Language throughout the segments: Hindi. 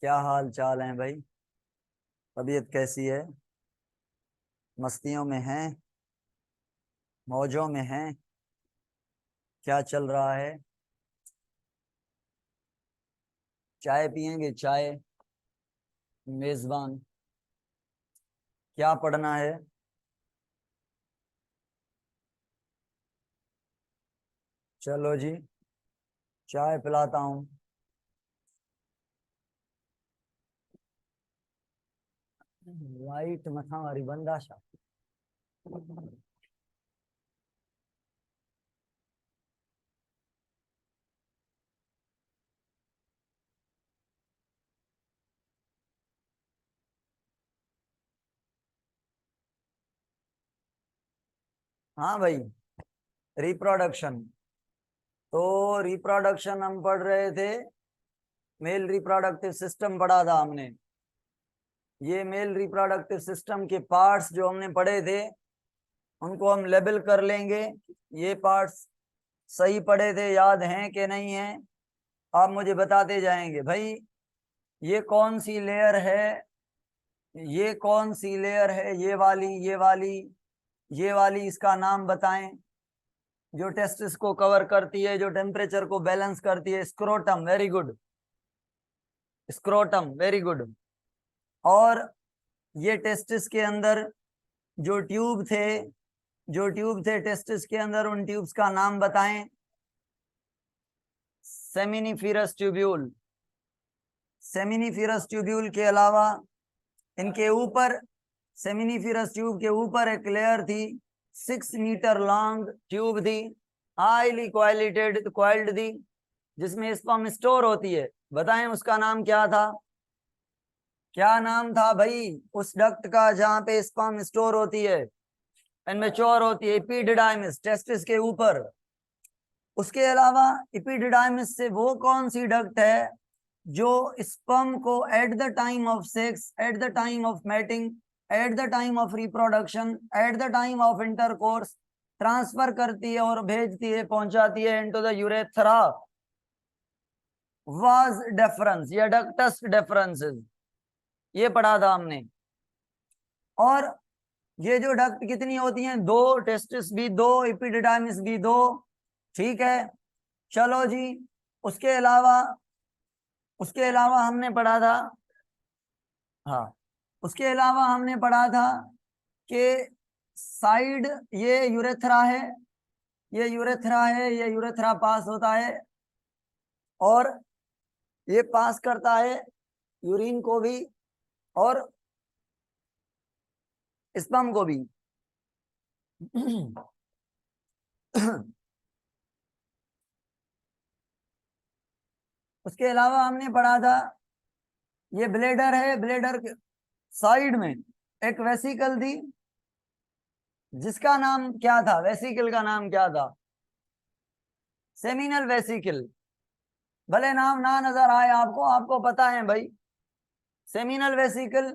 क्या हाल चाल है भाई। तबीयत कैसी है? मस्तियों में हैं? मौजों में हैं? क्या चल रहा है? चाय पियेंगे? चाय? मेजबान, क्या पढ़ना है? चलो जी, चाय पिलाता हूँ। वाइट मथा वाली बंदाशा। हाँ भाई, रिप्रोडक्शन। तो रिप्रोडक्शन हम पढ़ रहे थे। मेल रिप्रोडक्टिव सिस्टम पढ़ा था हमने। ये मेल रिप्रोडक्टिव सिस्टम के पार्ट्स जो हमने पढ़े थे उनको हम लेबल कर लेंगे। ये पार्ट्स सही पढ़े थे, याद हैं कि नहीं है? आप मुझे बताते जाएंगे भाई। ये कौन सी लेयर है? ये कौन सी लेयर है? ये वाली, ये वाली, ये वाली, इसका नाम बताएं। जो टेस्टिस को कवर करती है, जो टेम्परेचर को बैलेंस करती है। Scrotum, very good. Scrotum, very good. और ये टेस्टिस के अंदर जो ट्यूब थे, जो ट्यूब थे टेस्टिस के अंदर, उन ट्यूब्स का नाम बताएं। Seminiferous tubule. सेमिनिफेरस ट्यूब्यूल के अलावा इनके ऊपर, सेमिनिफेरस ट्यूब के ऊपर एक लेयर थी, 6 मीटर लॉन्ग ट्यूब थी, हाईली क्वाइल्ड थी, जिसमें स्पर्म स्टोर होती है। बताएं उसका नाम क्या था? क्या नाम था भाई उस डक्ट का जहां पे स्पर्म स्टोर होती है एंड मैच्योर होती है? एपिडिडाइमिस, टेस्टिस के ऊपर। उसके अलावा एपिडिडाइमिस से वो कौन सी डक्ट है जो स्पर्म को at the time of sex, at the time of mating, at the time of reproduction, at the time of intercourse transfer करती है और भेजती है, पहुंचाती है into the urethra? Vas deferens या डक्टस डेफरेंसेस, ये पढ़ा था हमने। और ये जो डक्ट कितनी होती हैं? दो। टेस्टिस भी दो, एपिडिडाइमिस भी दो। ठीक है, चलो जी। उसके अलावा, उसके अलावा हमने पढ़ा था, हाँ, उसके अलावा हमने पढ़ा था कि साइड, ये यूरेथ्रा है, ये यूरेथ्रा है, ये यूरेथ्रा पास होता है और ये पास करता है यूरिन को भी और स्पर्म को भी। उसके अलावा हमने पढ़ा था, ये ब्लेडर है, ब्लेडर के साइड में एक वेसिकल थी, जिसका नाम क्या था? वेसिकल का नाम क्या था? Seminal vesicle. भले नाम ना नजर आए आपको, आपको पता है भाई। सेमिनल वेसिकल,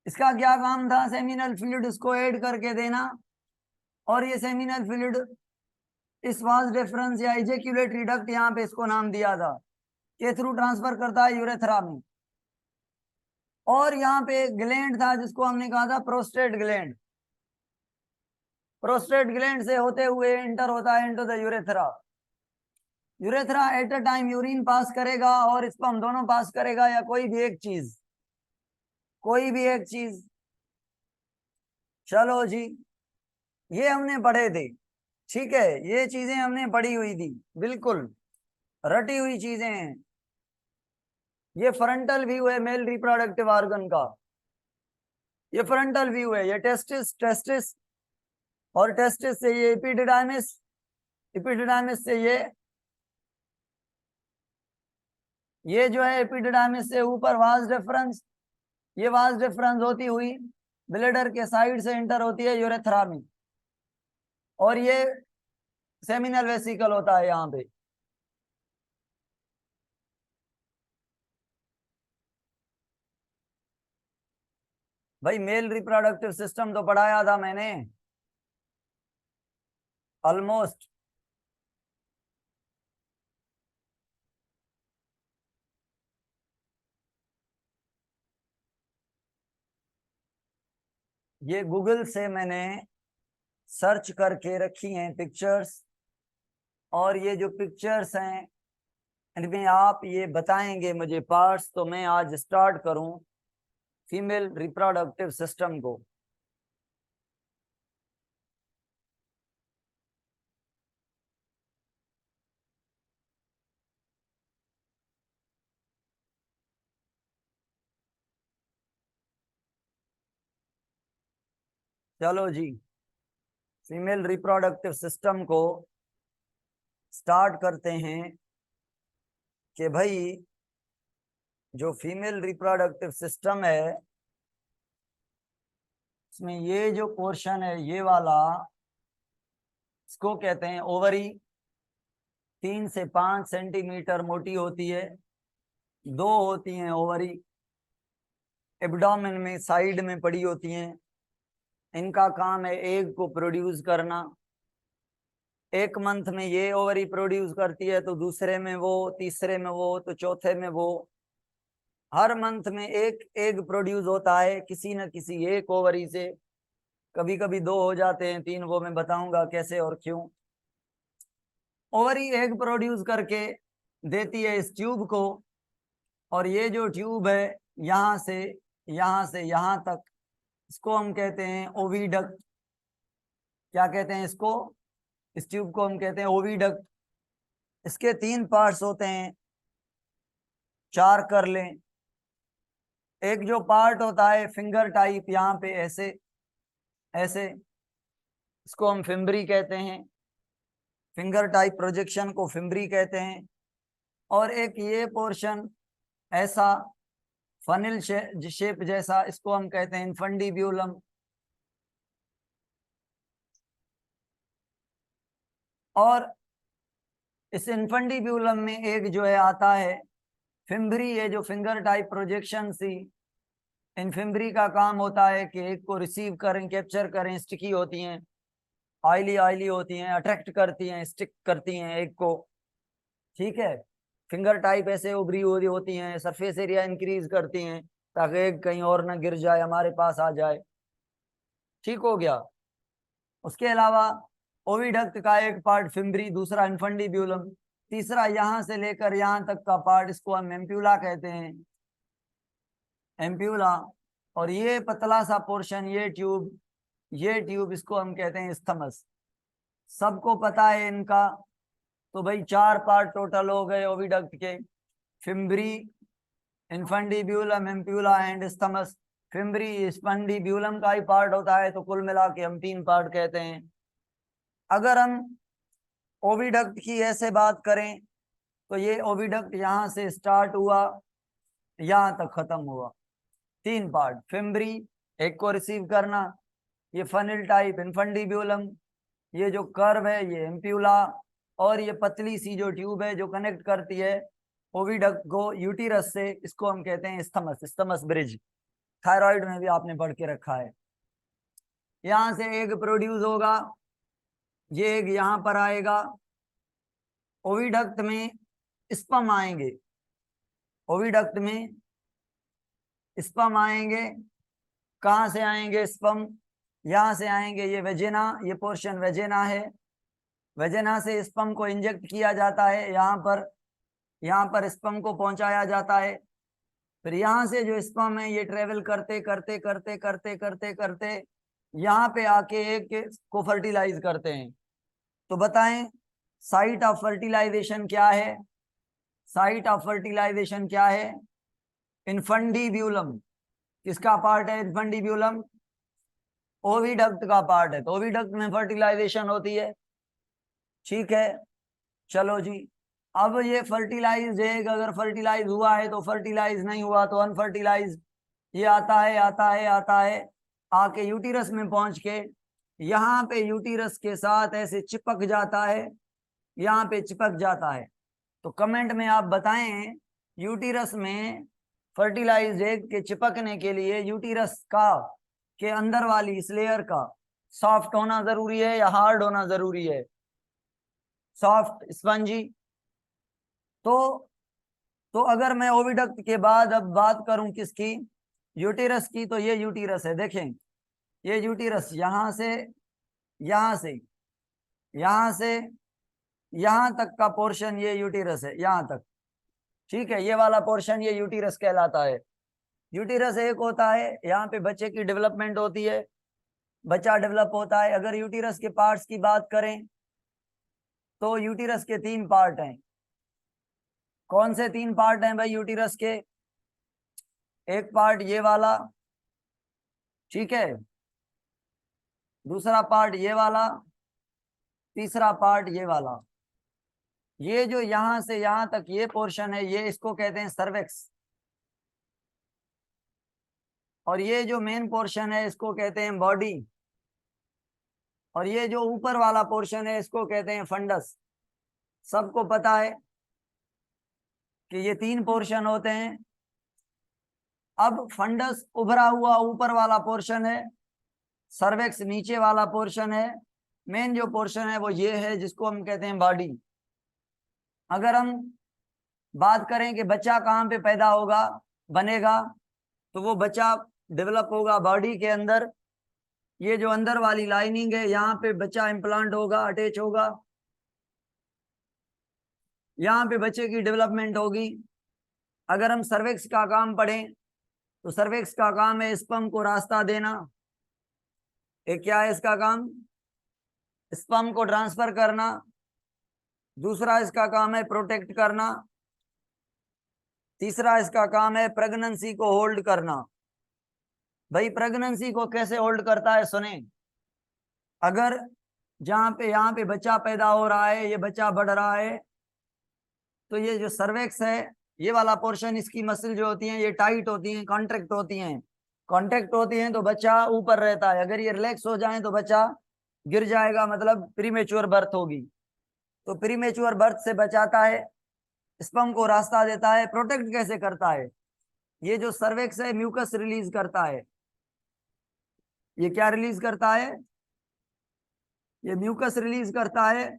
इसका क्या काम था? सेमिनल फ्लूइड इसको ऐड करके देना, और ये सेमिनल फ्लूइड इस वाज डिफरेंस या इजेक्यूलेटरी डक्ट, यहाँ पे इसको नाम दिया था, के थ्रू ट्रांसफर करता है यूरेथ्रा में। और यहाँ पे एक ग्लैंड था जिसको हमने कहा था प्रोस्टेट ग्लैंड। प्रोस्टेट ग्लैंड से होते हुए इंटर होता है into the urethra. Urethra at a time urine pass करेगा और स्पर्म, दोनों पास करेगा, या कोई भी एक चीज, कोई भी एक चीज। चलो जी, ये हमने पढ़े थे। ठीक है, ये चीजें हमने पढ़ी हुई थी, बिल्कुल रटी हुई चीजें हैं। ये फ्रंटल व्यू है मेल रिप्रोडक्टिव ऑर्गन का। ये फ्रंटल व्यू है, ये टेस्टिस, टेस्टिस, और टेस्टिस से ये एपिडिडाइमिस, एपिडिडाइमिस से ये जो है एपिडिडाइमिस से ऊपर वाज डिफरेंस। ये वाज डिफरेंस होती हुई ब्लेडर के साइड से इंटर होती है यूरेथ्रा में, और ये सेमिनल वेसिकल होता है यहाँ पे। भाई मेल रिप्रोडक्टिव सिस्टम तो पढ़ाया था मैंने ऑलमोस्ट। ये गूगल से मैंने सर्च करके रखी हैं पिक्चर्स, और ये जो पिक्चर्स हैं इनमें आप ये बताएंगे मुझे पार्ट्स, तो मैं आज स्टार्ट करूं फीमेल रिप्रोडक्टिव सिस्टम को। चलो जी, फीमेल रिप्रोडक्टिव सिस्टम को स्टार्ट करते हैं कि भाई जो फीमेल रिप्रोडक्टिव सिस्टम है इसमें ये जो पोर्शन है ये वाला, इसको कहते हैं ओवरी। 3 से 5 सेंटीमीटर मोटी होती है, 2 होती हैं ओवरी, एब्डोमेन में साइड में पड़ी होती हैं। इनका काम है एग को प्रोड्यूस करना। एक मंथ में ये ओवरी प्रोड्यूस करती है, तो दूसरे में वो, तीसरे में वो, तो चौथे में वो। हर मंथ में एक एग प्रोड्यूस होता है किसी न किसी एक ओवरी से। कभी कभी 2 हो जाते हैं, 3, वो मैं बताऊंगा कैसे और क्यों। ओवरी एग प्रोड्यूस करके देती है इस ट्यूब को, और ये जो ट्यूब है यहाँ से यहाँ तक, इसको हम कहते हैं ओविडक्ट। क्या कहते हैं इसको? इस ट्यूब को हम कहते हैं ओविडक्ट। इसके 3 पार्ट्स होते हैं, 4 कर लें। एक जो पार्ट होता है फिंगर टाइप, यहाँ पे ऐसे ऐसे, इसको हम फिम्बरी कहते हैं। फिंगर टाइप प्रोजेक्शन को फिम्बरी कहते हैं। और एक ये पोर्शन ऐसा फनिल शेप जैसा, इसको हम कहते हैं इन्फंडिब्यूलम। और इस इन्फंडिब्यूलम में एक जो है आता है फिम्बरी। ये जो फिंगर टाइप प्रोजेक्शन सी, इन फिम्बरी का काम होता है कि एक को रिसीव करें, कैप्चर करें। स्टिकी होती हैं, ऑयली ऑयली होती हैं, अट्रैक्ट करती हैं, स्टिक करती हैं एक को। ठीक है, फिंगर टाइप ऐसे उभरी हुई होती हैं, सरफेस एरिया इंक्रीज करती हैं ताकि एक कहीं और ना गिर जाए, हमारे पास आ जाए। ठीक हो गया। उसके अलावा ओविडक्ट का एक पार्ट फिम्बरी, दूसरा इन्फंडिब्यूलम, तीसरा यहाँ से लेकर यहाँ तक का पार्ट, इसको हम एम्प्यूला कहते हैं, एम्प्यूला। और ये पतला सा पोर्शन, ये ट्यूब इसको हम कहते हैं स्थमस। सबको पता है इनका। तो भाई 4 पार्ट टोटल हो गए ओविडक्ट के, fimbriae, infundibulum, ampulla and isthmus. Fimbriae infundibulum का ही पार्ट होता है, तो कुल मिला के हम 3 पार्ट कहते हैं। अगर हम ओविडक्ट की ऐसे बात करें तो ये ओविडक्ट यहाँ से स्टार्ट हुआ, यहाँ तक खत्म हुआ। 3 पार्ट, फिम्बरी एक को रिसीव करना, ये फनिल टाइप इन्फंडिब्यूलम, ये जो कर्व है ये एम्प्यूला, और ये पतली सी जो ट्यूब है जो कनेक्ट करती है ओविडक्ट को यूटिरस से, इसको हम कहते हैं स्थमस, स्थमस ब्रिज। थायराइड में भी आपने पढ़ के रखा है। यहाँ से एग प्रोड्यूस होगा, ये एग यहाँ पर आएगा। ओविडक्ट में स्पर्म आएंगे, ओविडक्ट में स्पर्म आएंगे। कहाँ से आएंगे स्पर्म? यहाँ से आएंगे, ये वेजिना, ये पोर्शन वेजिना है। वेजिना से स्पर्म को इंजेक्ट किया जाता है, यहाँ पर स्पर्म को पहुंचाया जाता है। फिर यहाँ से जो स्पर्म है ये ट्रेवल करते करते करते करते करते करते यहाँ पे आके एक को फर्टिलाइज करते हैं। तो बताएं साइट ऑफ फर्टिलाइजेशन क्या है? साइट ऑफ फर्टिलाइजेशन क्या है? इन्फंडिब्यूलम। किसका पार्ट है इन्फंडिब्यूलम? ओविडक्ट का पार्ट है, तो ओविडक्ट में फर्टिलाइजेशन होती है। ठीक है, चलो जी। अब ये फर्टिलाइज है, अगर फर्टिलाइज हुआ है तो फर्टिलाइज, नहीं हुआ तो अनफर्टिलाइज। ये आता है आता है आता है, आके यूटिरस में पहुंच के यहाँ पे यूटिरस के साथ ऐसे चिपक जाता है, यहाँ पे चिपक जाता है। तो कमेंट में आप बताएं यूटिरस में फर्टिलाइज एग के चिपकने के लिए यूटिरस का के अंदर वाली इस लेयर का सॉफ्ट होना जरूरी है या हार्ड होना जरूरी है? Soft, spongy. तो तो अगर मैं ओविडक्ट के बाद अब बात करूं किसकी? यूटिरस की, तो ये यूटिरस है, देखें ये यूटिरस यहां से यहां से यहां से यहां तक का पोर्शन ये यूटिरस है, यहां तक। ठीक है, ये वाला पोर्शन ये यूटिरस कहलाता है। यूटिरस एक होता है, यहाँ पे बच्चे की डेवलपमेंट होती है, बच्चा डेवलप होता है। अगर यूटिरस के पार्ट्स की बात करें तो यूटिरस के 3 पार्ट हैं। कौन से 3 पार्ट हैं भाई यूटिरस के? एक पार्ट ये वाला, ठीक है, दूसरा पार्ट ये वाला, तीसरा पार्ट ये वाला। ये जो यहां से यहां तक ये पोर्शन है, ये इसको कहते हैं सर्वेक्स। और ये जो मेन पोर्शन है इसको कहते हैं बॉडी। और ये जो ऊपर वाला पोर्शन है इसको कहते हैं फंडस। सबको पता है कि ये 3 पोर्शन होते हैं। अब फंडस उभरा हुआ ऊपर वाला पोर्शन है, सर्वेक्स नीचे वाला पोर्शन है। मेन जो पोर्शन है वो ये है, जिसको हम कहते हैं बॉडी। अगर हम बात करें कि बच्चा कहाँ पे पैदा होगा, बनेगा, तो वो बच्चा डेवलप होगा बॉडी के अंदर। ये जो अंदर वाली लाइनिंग है, यहाँ पे बच्चा इम्प्लांट होगा, अटैच होगा, यहाँ पे बच्चे की डेवलपमेंट होगी। अगर हम सर्वेक्स का काम पढ़ें तो सर्वेक्स का काम है स्पर्म को रास्ता देना। एक क्या है इसका काम? स्पर्म को ट्रांसफर करना। दूसरा इसका काम है प्रोटेक्ट करना। तीसरा इसका काम है प्रेगनेंसी को होल्ड करना। भाई प्रेगनेंसी को कैसे होल्ड करता है सुने। अगर जहां पे यहाँ पे बच्चा पैदा हो रहा है, ये बच्चा बढ़ रहा है, तो ये जो सर्वेक्स है, ये वाला पोर्शन, इसकी मसल जो होती हैं ये टाइट होती हैं, कॉन्ट्रैक्ट होती हैं। कॉन्ट्रैक्ट होती हैं तो बच्चा ऊपर रहता है। अगर ये रिलैक्स हो जाए तो बच्चा गिर जाएगा, मतलब प्रीमेच्योर बर्थ होगी। तो प्रीमेच्योर बर्थ से बचाता है, स्पर्म को रास्ता देता है। प्रोटेक्ट कैसे करता है? ये जो सर्वेक्स है म्यूकस रिलीज करता है। ये क्या रिलीज करता है? ये म्यूकस रिलीज करता है।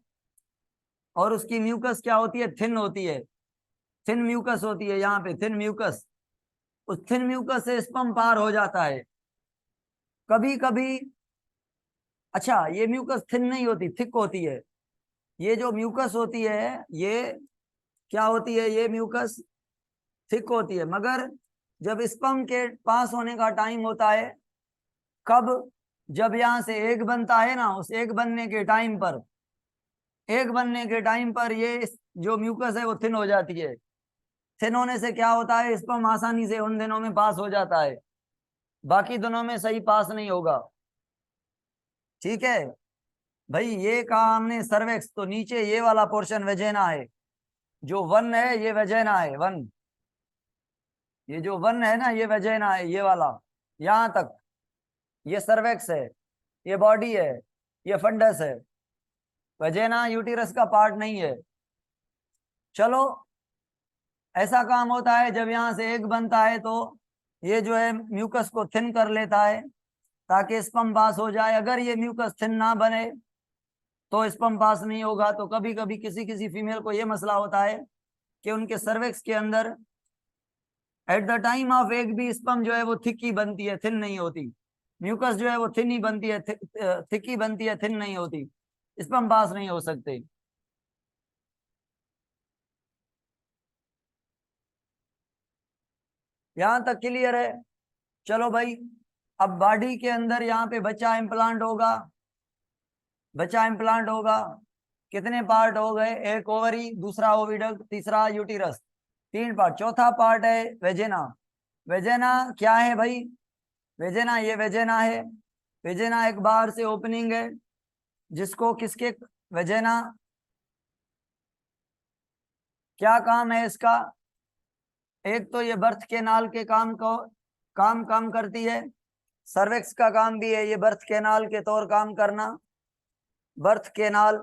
और उसकी म्यूकस क्या होती है? थिन होती है। थिन म्यूकस होती है, यहाँ पे थिन म्यूकस। उस थिन म्यूकस से स्पर्म पार हो जाता है कभी कभी। अच्छा, ये म्यूकस थिन नहीं होती, थिक होती है। ये जो म्यूकस होती है ये क्या होती है? ये म्यूकस थिक होती है। मगर जब स्पर्म के पास होने का टाइम होता है, कब? जब यहाँ से एग बनता है ना, उस एग बनने के टाइम पर, एग बनने के टाइम पर ये जो म्यूकस है वो थिन हो जाती है। थिन होने से क्या होता है? स्पर्म आसानी से उन दिनों में पास हो जाता है, बाकी दिनों में सही पास नहीं होगा। ठीक है भाई, ये कहा हमने सर्वेक्स। तो नीचे ये वाला पोर्शन वेजेना है, जो वन है ये वेजेना है, वन। ये जो वन है ना, ये वेजेना है, ये वाला यहां तक, ये सर्वेक्स है, ये बॉडी है, ये फंडस है। वेजेना यूटिरस का पार्ट नहीं है। चलो, ऐसा काम होता है जब यहाँ से एग बनता है तो ये जो है म्यूकस को थिन कर लेता है ताकि स्पर्म पास हो जाए। अगर ये म्यूकस थिन ना बने तो स्पर्म पास नहीं होगा। तो कभी कभी किसी किसी फीमेल को ये मसला होता है कि उनके सर्वेक्स के अंदर eight the time of egg भी स्पर्म जो है वो थिक ही बनती है, थिन नहीं होती। म्यूकस जो है वो थिन ही बनती है, थिक ही बनती है, थिन नहीं होती। स्पर्म पास नहीं हो सकते। यहां तक क्लियर है? चलो भाई, अब बॉडी के अंदर यहाँ पे बच्चा इम्प्लांट होगा। बच्चा इम्प्लांट होगा, कितने पार्ट हो गए? एक ओवरी, दूसरा ओविडक्ट, तीसरा यूटिरस। 3 पार्ट। चौथा पार्ट है वेजेना। वेजेना क्या है भाई? वेजेना, ये वेजेना है। वेजेना एक बाहर से ओपनिंग है, जिसको किसके? वेजेना क्या काम है इसका? एक तो ये बर्थ कैनाल के काम करती है। सर्वेक्स का काम भी है ये बर्थ कैनाल के तौर काम करना। बर्थ कैनाल,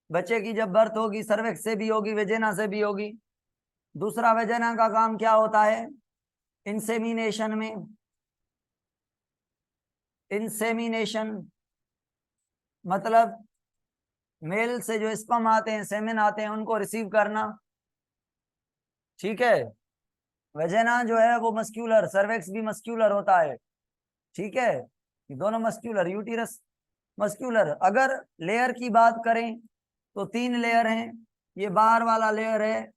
बच्चे की जब बर्थ होगी सर्वेक्स से भी होगी, वेजेना से भी होगी। दूसरा, वेजेना का काम क्या होता है? इंसेमिनेशन में, इंसेमिनेशन मतलब मेल से जो स्पर्म आते हैं, सेमेन आते हैं, उनको रिसीव करना। ठीक है, वेजेना जो है वो मस्क्यूलर, सर्वेक्स भी मस्क्यूलर होता है। ठीक है, दोनों मस्क्यूलर, यूटिरस मस्क्यूलर। अगर लेयर की बात करें तो 3 लेयर हैं। ये बाहर वाला लेयर है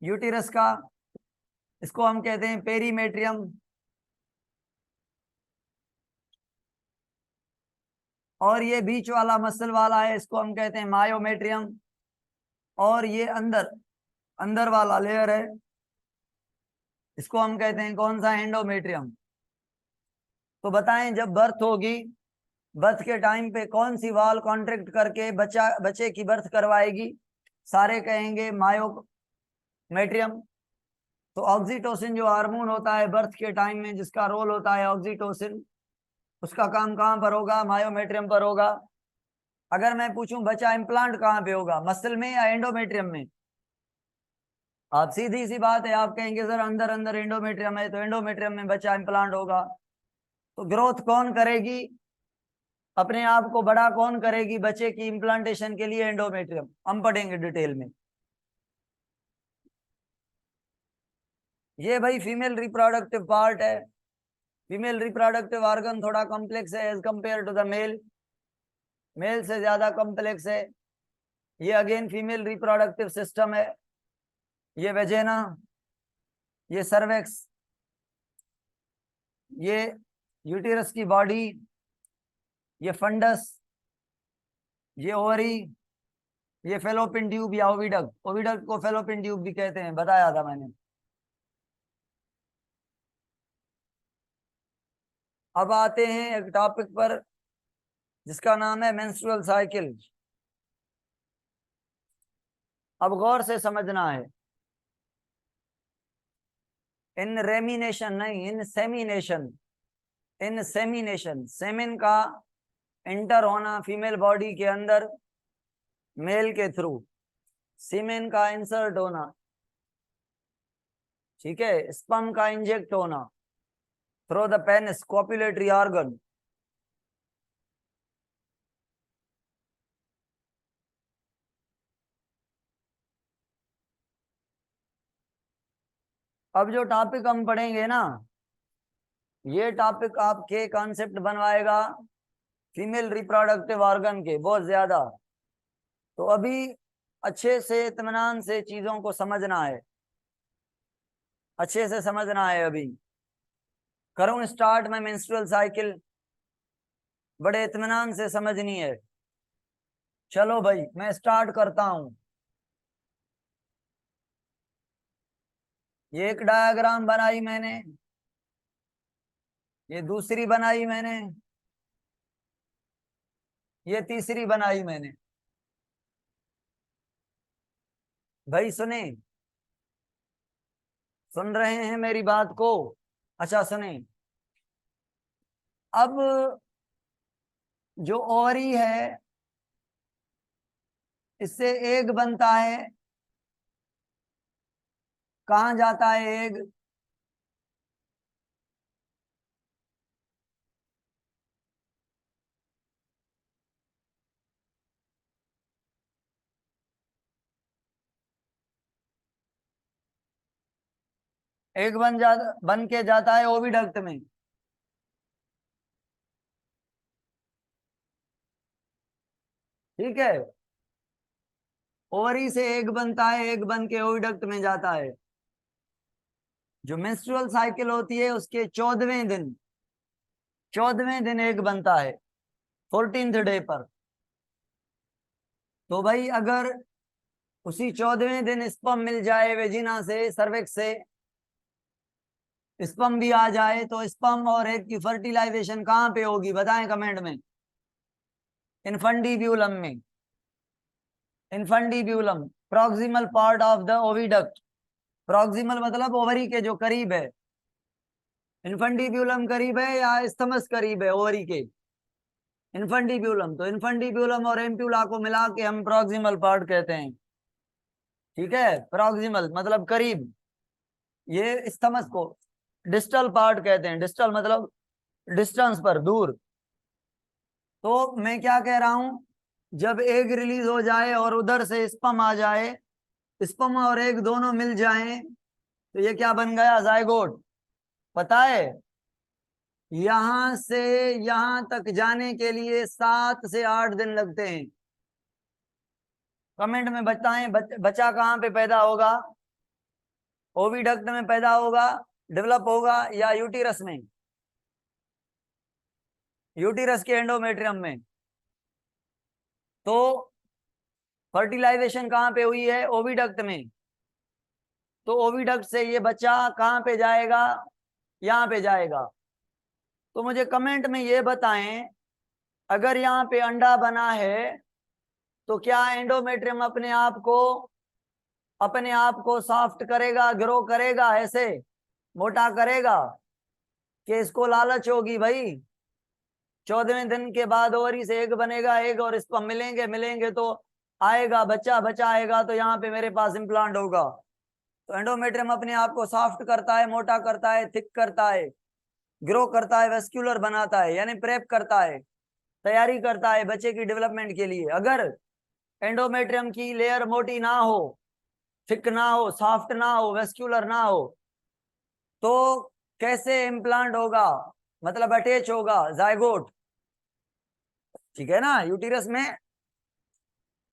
यूटिरस का, इसको हम कहते हैं पेरीमेट्रियम। और ये बीच वाला मसल वाला है, इसको हम कहते हैं मायोमेट्रियम। और ये अंदर अंदर वाला लेयर है, इसको हम कहते हैं कौन सा, एंडोमेट्रियम। तो बताएं जब बर्थ होगी, बर्थ के टाइम पे कौन सी वाल कॉन्ट्रैक्ट करके बच्चे की बर्थ करवाएगी? सारे कहेंगे मायोमेट्रियम। तो ऑक्सीटोसिन जो हार्मोन होता है बर्थ के टाइम में, जिसका रोल होता है ऑक्सीटोसिन, उसका काम कहाँ पर होगा? मायोमेट्रियम पर होगा। अगर मैं पूछूं बच्चा इम्प्लांट कहाँ पे होगा, मसल में या एंडोमेट्रियम में? आप सीधी सी बात है, आप कहेंगे सर अंदर अंदर एंडोमेट्रियम है, तो एंडोमेट्रियम में बच्चा इम्प्लांट होगा। तो ग्रोथ कौन करेगी, अपने आप को बड़ा कौन करेगी बच्चे की इम्प्लांटेशन के लिए? एंडोमेट्रियम। हम पढ़ेंगे डिटेल में। ये भाई फीमेल रिप्रोडक्टिव पार्ट है। फीमेल रिप्रोडक्टिव ऑर्गन थोड़ा कॉम्प्लेक्स है as compare to the male, male से ज्यादा कॉम्प्लेक्स है। ये अगेन फीमेल रिप्रोडक्टिव सिस्टम है। ये वेजेना, ये सर्वेक्स, ये यूटेरस की बॉडी, ये फंडस, ये ओवरी, ये फेलोपियन ट्यूब या ओविडक्ट। ओविडक्ट को फेलोपियन ट्यूब भी कहते हैं, बताया था मैंने। अब आते हैं एक टॉपिक पर जिसका नाम है मेंस्ट्रुअल साइकिल। अब गौर से समझना है, इन रेमिनेशन नहीं, इन सेमिनेशन। इन सेमिनेशन, सेमेन का एंटर होना फीमेल बॉडी के अंदर मेल के थ्रू, सीमेन का इंसर्ट होना, ठीक है, स्पर्म का इंजेक्ट होना through the penis copulatory organ. अब जो टॉपिक हम पढ़ेंगे ना, ये टॉपिक आपके कॉन्सेप्ट बनवाएगा फीमेल रिप्रोडक्टिव ऑर्गन के बहुत ज्यादा। तो अभी अच्छे से इत्मीनान से चीजों को समझना है, अच्छे से समझना है। अभी करूं स्टार्ट में मेंस्ट्रुअल साइकिल, बड़े इत्मीनान से समझनी है। चलो भाई मैं स्टार्ट करता हूं। ये एक डायग्राम बनाई मैंने, ये दूसरी बनाई मैंने, ये तीसरी बनाई मैंने। भाई सुने, सुन रहे हैं मेरी बात को? अच्छा सुने, अब जो ओवरी है इससे एग बनता है। कहाँ जाता है एग? एग बन के जाता है ओविडक्ट में। ठीक है, ओवरी से एग बनता है, एग बन के ओविडक्ट में जाता है। जो मेंस्ट्रुअल साइकिल होती है उसके 14वें दिन, 14वें दिन एग बनता है, 14th डे पर। तो भाई अगर उसी 14वें दिन स्पर्म मिल जाए वेजिना से, सर्वेक्स से स्पर्म भी आ जाए, तो स्पर्म और एग की फर्टिलाइजेशन कहाँ पे होगी बताएं कमेंट में? इनफंडीब्यूलम में। Infundibulum proximal part of the oviduct. Proximal मतलब ओवरी के जो करीब है। इनफंडीब्यूलम करीब है या स्थमस करीब है ओवरी के? इनफंडीब्यूलम। तो इनफंडीब्यूलम और एम्प्यूला को मिला के हम प्रॉक्सिमल पार्ट कहते हैं। ठीक है, प्रॉक्सिमल मतलब करीब, ये स्थमस को डिस्टल पार्ट कहते हैं। डिस्टल मतलब डिस्टेंस पर, दूर। तो मैं क्या कह रहा हूं, जब एग रिलीज हो जाए और उधर से स्पर्म आ जाए, स्पर्म और एग दोनों मिल जाएं, तो ये क्या बन गया? जायगोट। पता है यहां से यहां तक जाने के लिए 7 से 8 दिन लगते हैं। कमेंट में बताएं बच्चा कहाँ पे पैदा होगा? ओविडक्ट में पैदा होगा, डेवलप होगा, या यूटीरस में? यूटीरस के एंडोमेट्रियम में। तो फर्टिलाइजेशन कहाँ पे हुई है? ओविडक्ट में। तो ओविडक्ट से ये बच्चा कहाँ पे जाएगा? यहाँ पे जाएगा। तो मुझे कमेंट में ये बताएं, अगर यहाँ पे अंडा बना है तो क्या एंडोमेट्रियम अपने आप को सॉफ्ट करेगा, ग्रो करेगा, ऐसे मोटा करेगा? कि इसको लालच होगी भाई 14वें दिन के बाद ओवरी से एग बनेगा, एग और स्पर्म मिलेंगे, मिलेंगे तो आएगा बच्चा, बच्चा आएगा तो यहाँ पे मेरे पास इम्प्लांट होगा। तो एंडोमेट्रियम अपने आप को सॉफ्ट करता है, मोटा करता है, थिक करता है, ग्रो करता है, वेस्क्यूलर बनाता है, यानी प्रेप करता है, तैयारी करता है बच्चे की डेवलपमेंट के लिए। अगर एंडोमेट्रियम की लेयर मोटी ना हो, थिक ना हो, सॉफ्ट ना हो, वेस्क्यूलर ना हो, तो कैसे इम्प्लांट होगा? मतलब अटैच होगा, जायगोट। ठीक है ना? यूटीरस में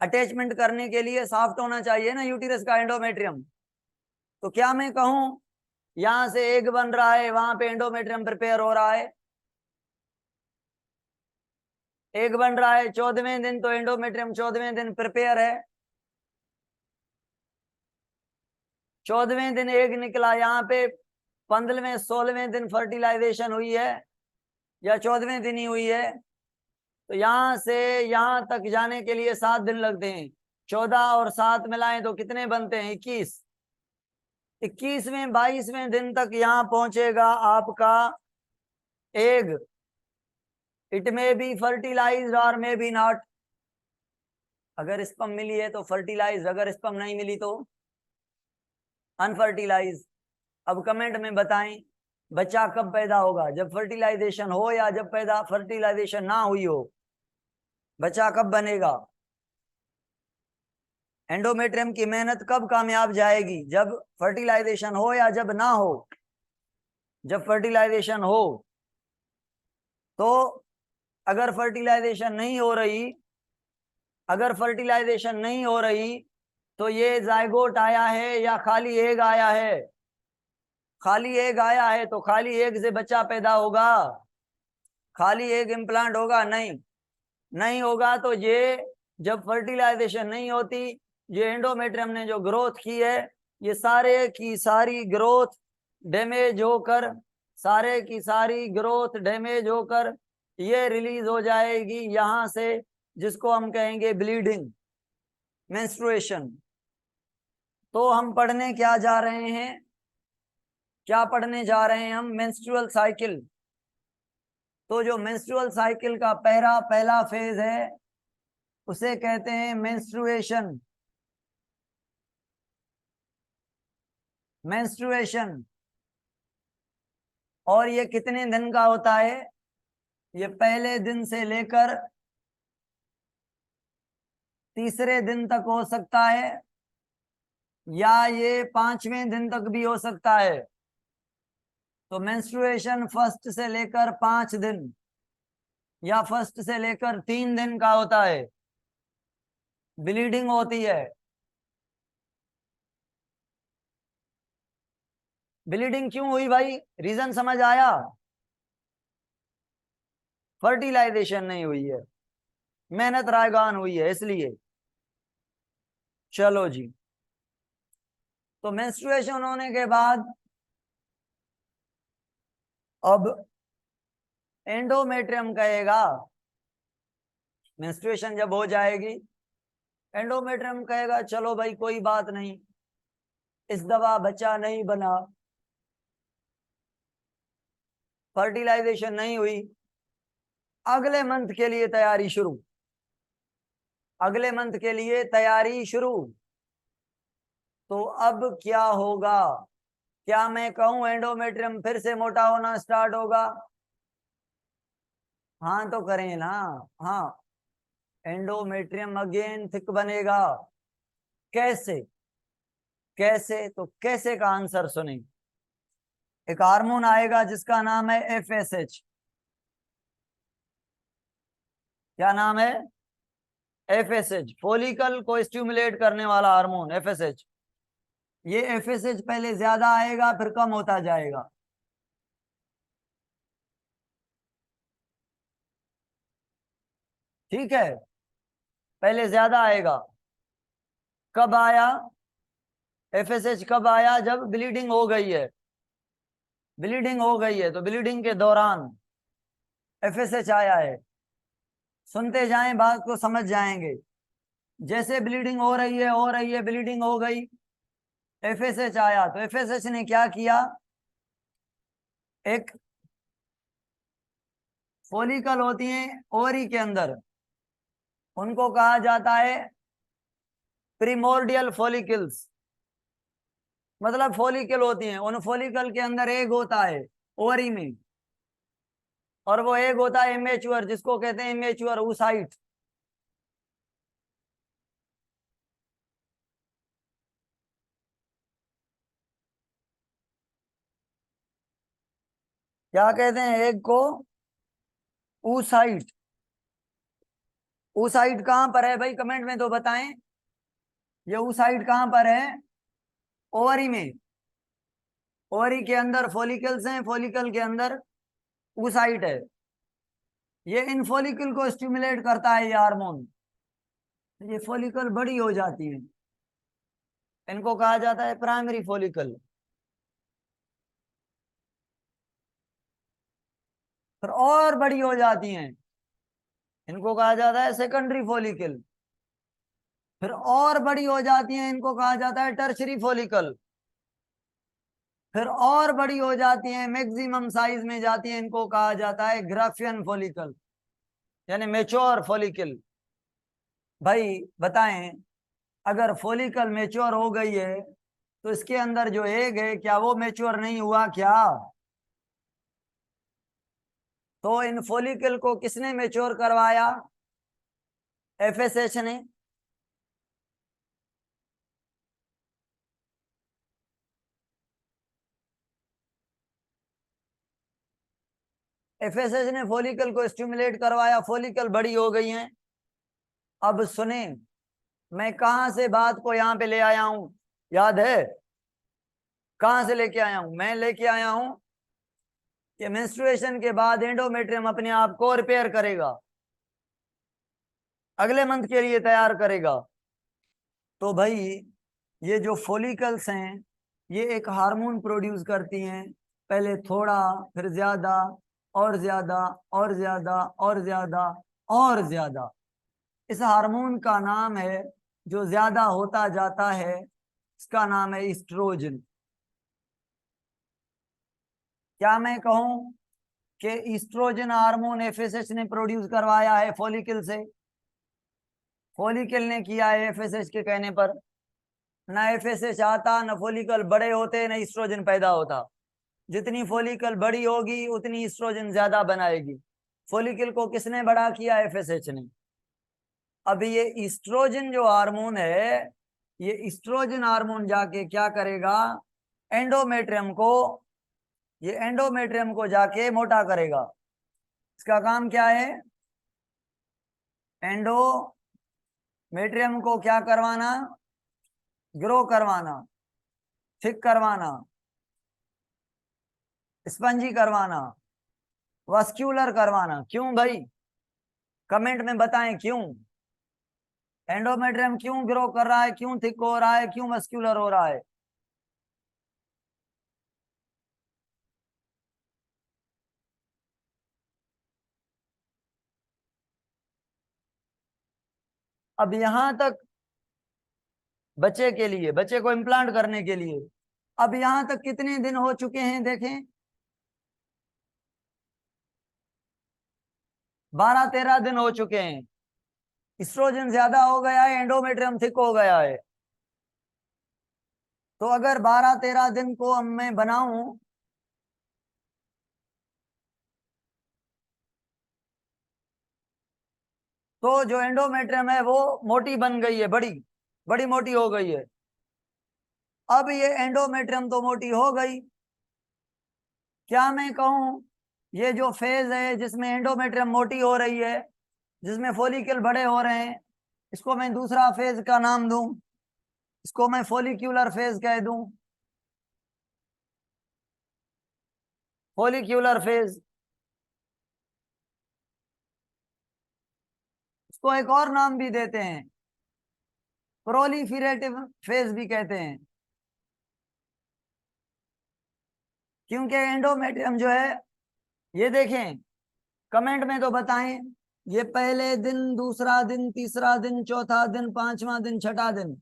अटैचमेंट करने के लिए सॉफ्ट होना चाहिए ना यूटीरस का एंडोमेट्रियम। तो क्या मैं कहूं यहां से एग बन रहा है, वहां पे एंडोमेट्रियम प्रिपेयर हो रहा है, एग बन रहा है 14वें दिन, तो एंडोमेट्रियम 14वें दिन प्रिपेयर है। 14वें दिन एग निकला, यहाँ पे 15वें 16वें दिन फर्टिलाइजेशन हुई है, या 14वें दिन ही हुई है। तो यहां से यहां तक जाने के लिए 7 दिन लगते हैं। 14 और 7 मिलाएं तो कितने बनते हैं? 21। 21वें 22वें दिन तक यहाँ पहुंचेगा आपका egg. It may be fertilised और मे बी नॉट। अगर स्पर्म मिली है तो फर्टिलाइज, अगर स्पर्म नहीं मिली तो अनफर्टिलाइज। अब कमेंट में बताएं बच्चा कब पैदा होगा? जब फर्टिलाइजेशन हो या जब पैदा फर्टिलाइजेशन ना हुई हो? बच्चा कब बनेगा? एंडोमेट्रियम की मेहनत कब कामयाब जाएगी? जब फर्टिलाइजेशन हो या जब ना हो? जब फर्टिलाइजेशन हो। तो अगर फर्टिलाइजेशन नहीं हो रही, अगर फर्टिलाइजेशन नहीं हो रही तो ये जायगोट आया है या खाली एग आया है? खाली एग आया है तो खाली एग से बच्चा पैदा होगा? खाली एग इम्प्लांट होगा? नहीं, नहीं होगा। तो ये जब फर्टिलाइजेशन नहीं होती, ये एंडोमेट्रियम ने जो ग्रोथ की है, ये सारे की सारी ग्रोथ डैमेज होकर, सारे की सारी ग्रोथ डैमेज होकर ये रिलीज हो जाएगी यहां से, जिसको हम कहेंगे ब्लीडिंग, मेंस्ट्रुएशन। तो हम पढ़ने क्या जा रहे हैं? क्या पढ़ने जा रहे हैं हम? Menstrual cycle. तो जो मेंस्ट्रुअल साइकिल का पहला फेज है उसे कहते हैं मेंस्ट्रुएशन। मेंस्ट्रुएशन। और ये कितने दिन का होता है? ये पहले दिन से लेकर तीसरे दिन तक हो सकता है, या ये 5वें दिन तक भी हो सकता है। तो मेंस्ट्रुएशन फर्स्ट से लेकर 5 दिन या फर्स्ट से लेकर 3 दिन का होता है। ब्लीडिंग होती है। ब्लीडिंग क्यों हुई भाई? रीजन समझ आया? फर्टिलाइजेशन नहीं हुई है, मेहनत रायगान हुई है, इसलिए। चलो जी। तो मेंस्ट्रुएशन होने के बाद अब एंडोमेट्रियम कहेगा, मेंस्ट्रुएशन जब हो जाएगी एंडोमेट्रियम कहेगा चलो भाई कोई बात नहीं, इस दवा बच्चा नहीं बना, फर्टिलाइजेशन नहीं हुई, अगले मंथ के लिए तैयारी शुरू। अगले मंथ के लिए तैयारी शुरू। तो अब क्या होगा? क्या मैं कहूं एंडोमेट्रियम फिर से मोटा होना स्टार्ट होगा? हाँ तो करें ना। हाँ, एंडोमेट्रियम अगेन थिक बनेगा। कैसे? कैसे? तो कैसे का आंसर सुने। एक हार्मोन आएगा जिसका नाम है FSH। क्या नाम है? FSH, फॉलिकल को स्टिमुलेट करने वाला हार्मोन FSH। ये FSH पहले ज्यादा आएगा फिर कम होता जाएगा। ठीक है, पहले ज्यादा आएगा। कब आया FSH? कब आया? जब ब्लीडिंग हो गई है। ब्लीडिंग हो गई है तो ब्लीडिंग के दौरान FSH आया है। सुनते जाएं, बात को समझ जाएंगे। जैसे ब्लीडिंग हो रही है, ब्लीडिंग हो गई, FSH आया तो FSH ने क्या किया? एक फॉलिकल होती हैं ओवरी के अंदर, उनको कहा जाता है प्रीमोर्डियल फॉलिकल्स। मतलब फॉलिकल होती हैं, उन फॉलिकल के अंदर एग होता है ओवरी में, और वो एग होता है इमेच्योर, जिसको कहते हैं इमेच्योर oocyte। क्या कहते हैं एग को? oocyte। oocyte कहां पर है भाई? कमेंट में तो बताएं, ये oocyte कहां पर है? ओवरी में। ओवरी के अंदर फॉलिकल्स हैं, फॉलिकल के अंदर oocyte है। ये इन फॉलिकल को स्टिमुलेट करता है ये हार्मोन। ये फॉलिकल बड़ी हो जाती है, इनको कहा जाता है प्राइमरी फॉलिकल। फिर और बड़ी हो जाती हैं, इनको कहा जाता है सेकेंडरी फॉलिकल। फिर और बड़ी हो जाती हैं, इनको कहा जाता है टर्शरी फॉलिकल। फिर और बड़ी हो जाती हैं, मैक्सिमम साइज में जाती हैं, इनको कहा जाता है ग्राफियन फॉलिकल, यानी मेच्योर फॉलिकल। भाई बताएं, अगर फॉलिकल मेच्योर हो गई है तो इसके अंदर जो एग है, क्या वो मेच्योर नहीं हुआ क्या? तो इन फॉलिकल को किसने मेच्योर करवाया? FSH ने। FSH ने फॉलिकल को स्टिमुलेट करवाया, फॉलिकल बड़ी हो गई हैं। अब सुने, मैं कहां से बात को यहां पे ले आया हूं, याद है? कहां से लेके आया हूं? मैं लेके आया हूं कि मेंस्ट्रुएशन के बाद एंडोमेट्रियम अपने आप को रिपेयर करेगा, अगले मंथ के लिए तैयार करेगा। तो भाई ये जो फॉलिकल्स हैं, ये एक हार्मोन प्रोड्यूस करती हैं, पहले थोड़ा, फिर ज्यादा, और ज्यादा, और ज्यादा, और ज्यादा, और ज्यादा। इस हार्मोन का नाम है, जो ज्यादा होता जाता है, इसका नाम है ईस्ट्रोजन। क्या मैं कहूं कि ईस्ट्रोजन हार्मोन FSH ने प्रोड्यूस करवाया है फॉलिकल से? फॉलिकल ने किया है FSH के कहने पर। ना FSH आता, ना फॉलिकल बड़े होते, ना ईस्ट्रोजन पैदा होता। जितनी फॉलिकल बड़ी होगी उतनी ईस्ट्रोजन ज्यादा बनाएगी। फॉलिकल को किसने बड़ा किया? FSH ने। अब ये ईस्ट्रोजन जो हार्मोन है, ये ईस्ट्रोजन हार्मोन जाके क्या करेगा? एंडोमेट्रियम को, ये एंडोमेट्रियम को जाके मोटा करेगा। इसका काम क्या है? एंडोमेट्रियम को क्या करवाना? ग्रो करवाना, थिक करवाना, स्पंजी करवाना, वस्क्यूलर करवाना। क्यों भाई? कमेंट में बताएं क्यों? एंडोमेट्रियम क्यों ग्रो कर रहा है, क्यों थिक हो रहा है, क्यों मस्क्यूलर हो रहा है? अब यहां तक बच्चे के लिए, बच्चे को इम्प्लांट करने के लिए, अब यहां तक कितने दिन हो चुके हैं देखें? 12-13 दिन हो चुके हैं। एस्ट्रोजन ज्यादा हो गया है, एंडोमेट्रियम थिक हो गया है। तो अगर 12-13 दिन को मैं बनाऊं, तो जो एंडोमेट्रियम है वो मोटी बन गई है, बड़ी बड़ी मोटी हो गई है। अब ये एंडोमेट्रियम तो मोटी हो गई, क्या मैं कहूं ये जो फेज है जिसमें एंडोमेट्रियम मोटी हो रही है, जिसमें फॉलिकल बड़े हो रहे हैं, इसको मैं दूसरा फेज का नाम दूं, इसको मैं फॉलिक्यूलर फेज कह दूं, फॉलिक्यूलर फेज। इसको एक और नाम भी देते हैं, प्रोलिफेरेटिव फेज भी कहते हैं, क्योंकि एंडोमेट्रियम जो है, ये देखें, कमेंट में तो बताएं, ये पहले दिन, दूसरा दिन, तीसरा दिन, चौथा दिन, पांचवा दिन, छठा दिन,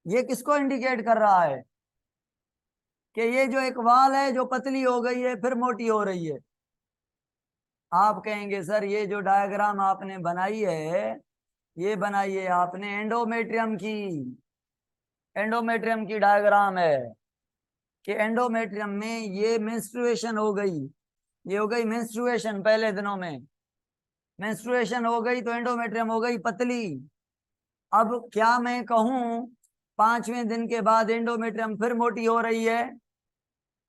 ये किसको इंडिकेट कर रहा है कि ये जो एक वाल है जो पतली हो गई है फिर मोटी हो रही है। आप कहेंगे सर ये जो डायग्राम आपने बनाई है, ये बनाई है आपने एंडोमेट्रियम की, एंडोमेट्रियम की डायग्राम है कि एंडोमेट्रियम में ये मेंस्ट्रुएशन हो गई, ये हो गई मेंस्ट्रुएशन, पहले दिनों में मेंस्ट्रुएशन हो गई तो एंडोमेट्रियम हो गई पतली। अब क्या मैं कहूं पांचवें दिन के बाद एंडोमेट्रियम फिर मोटी हो रही है?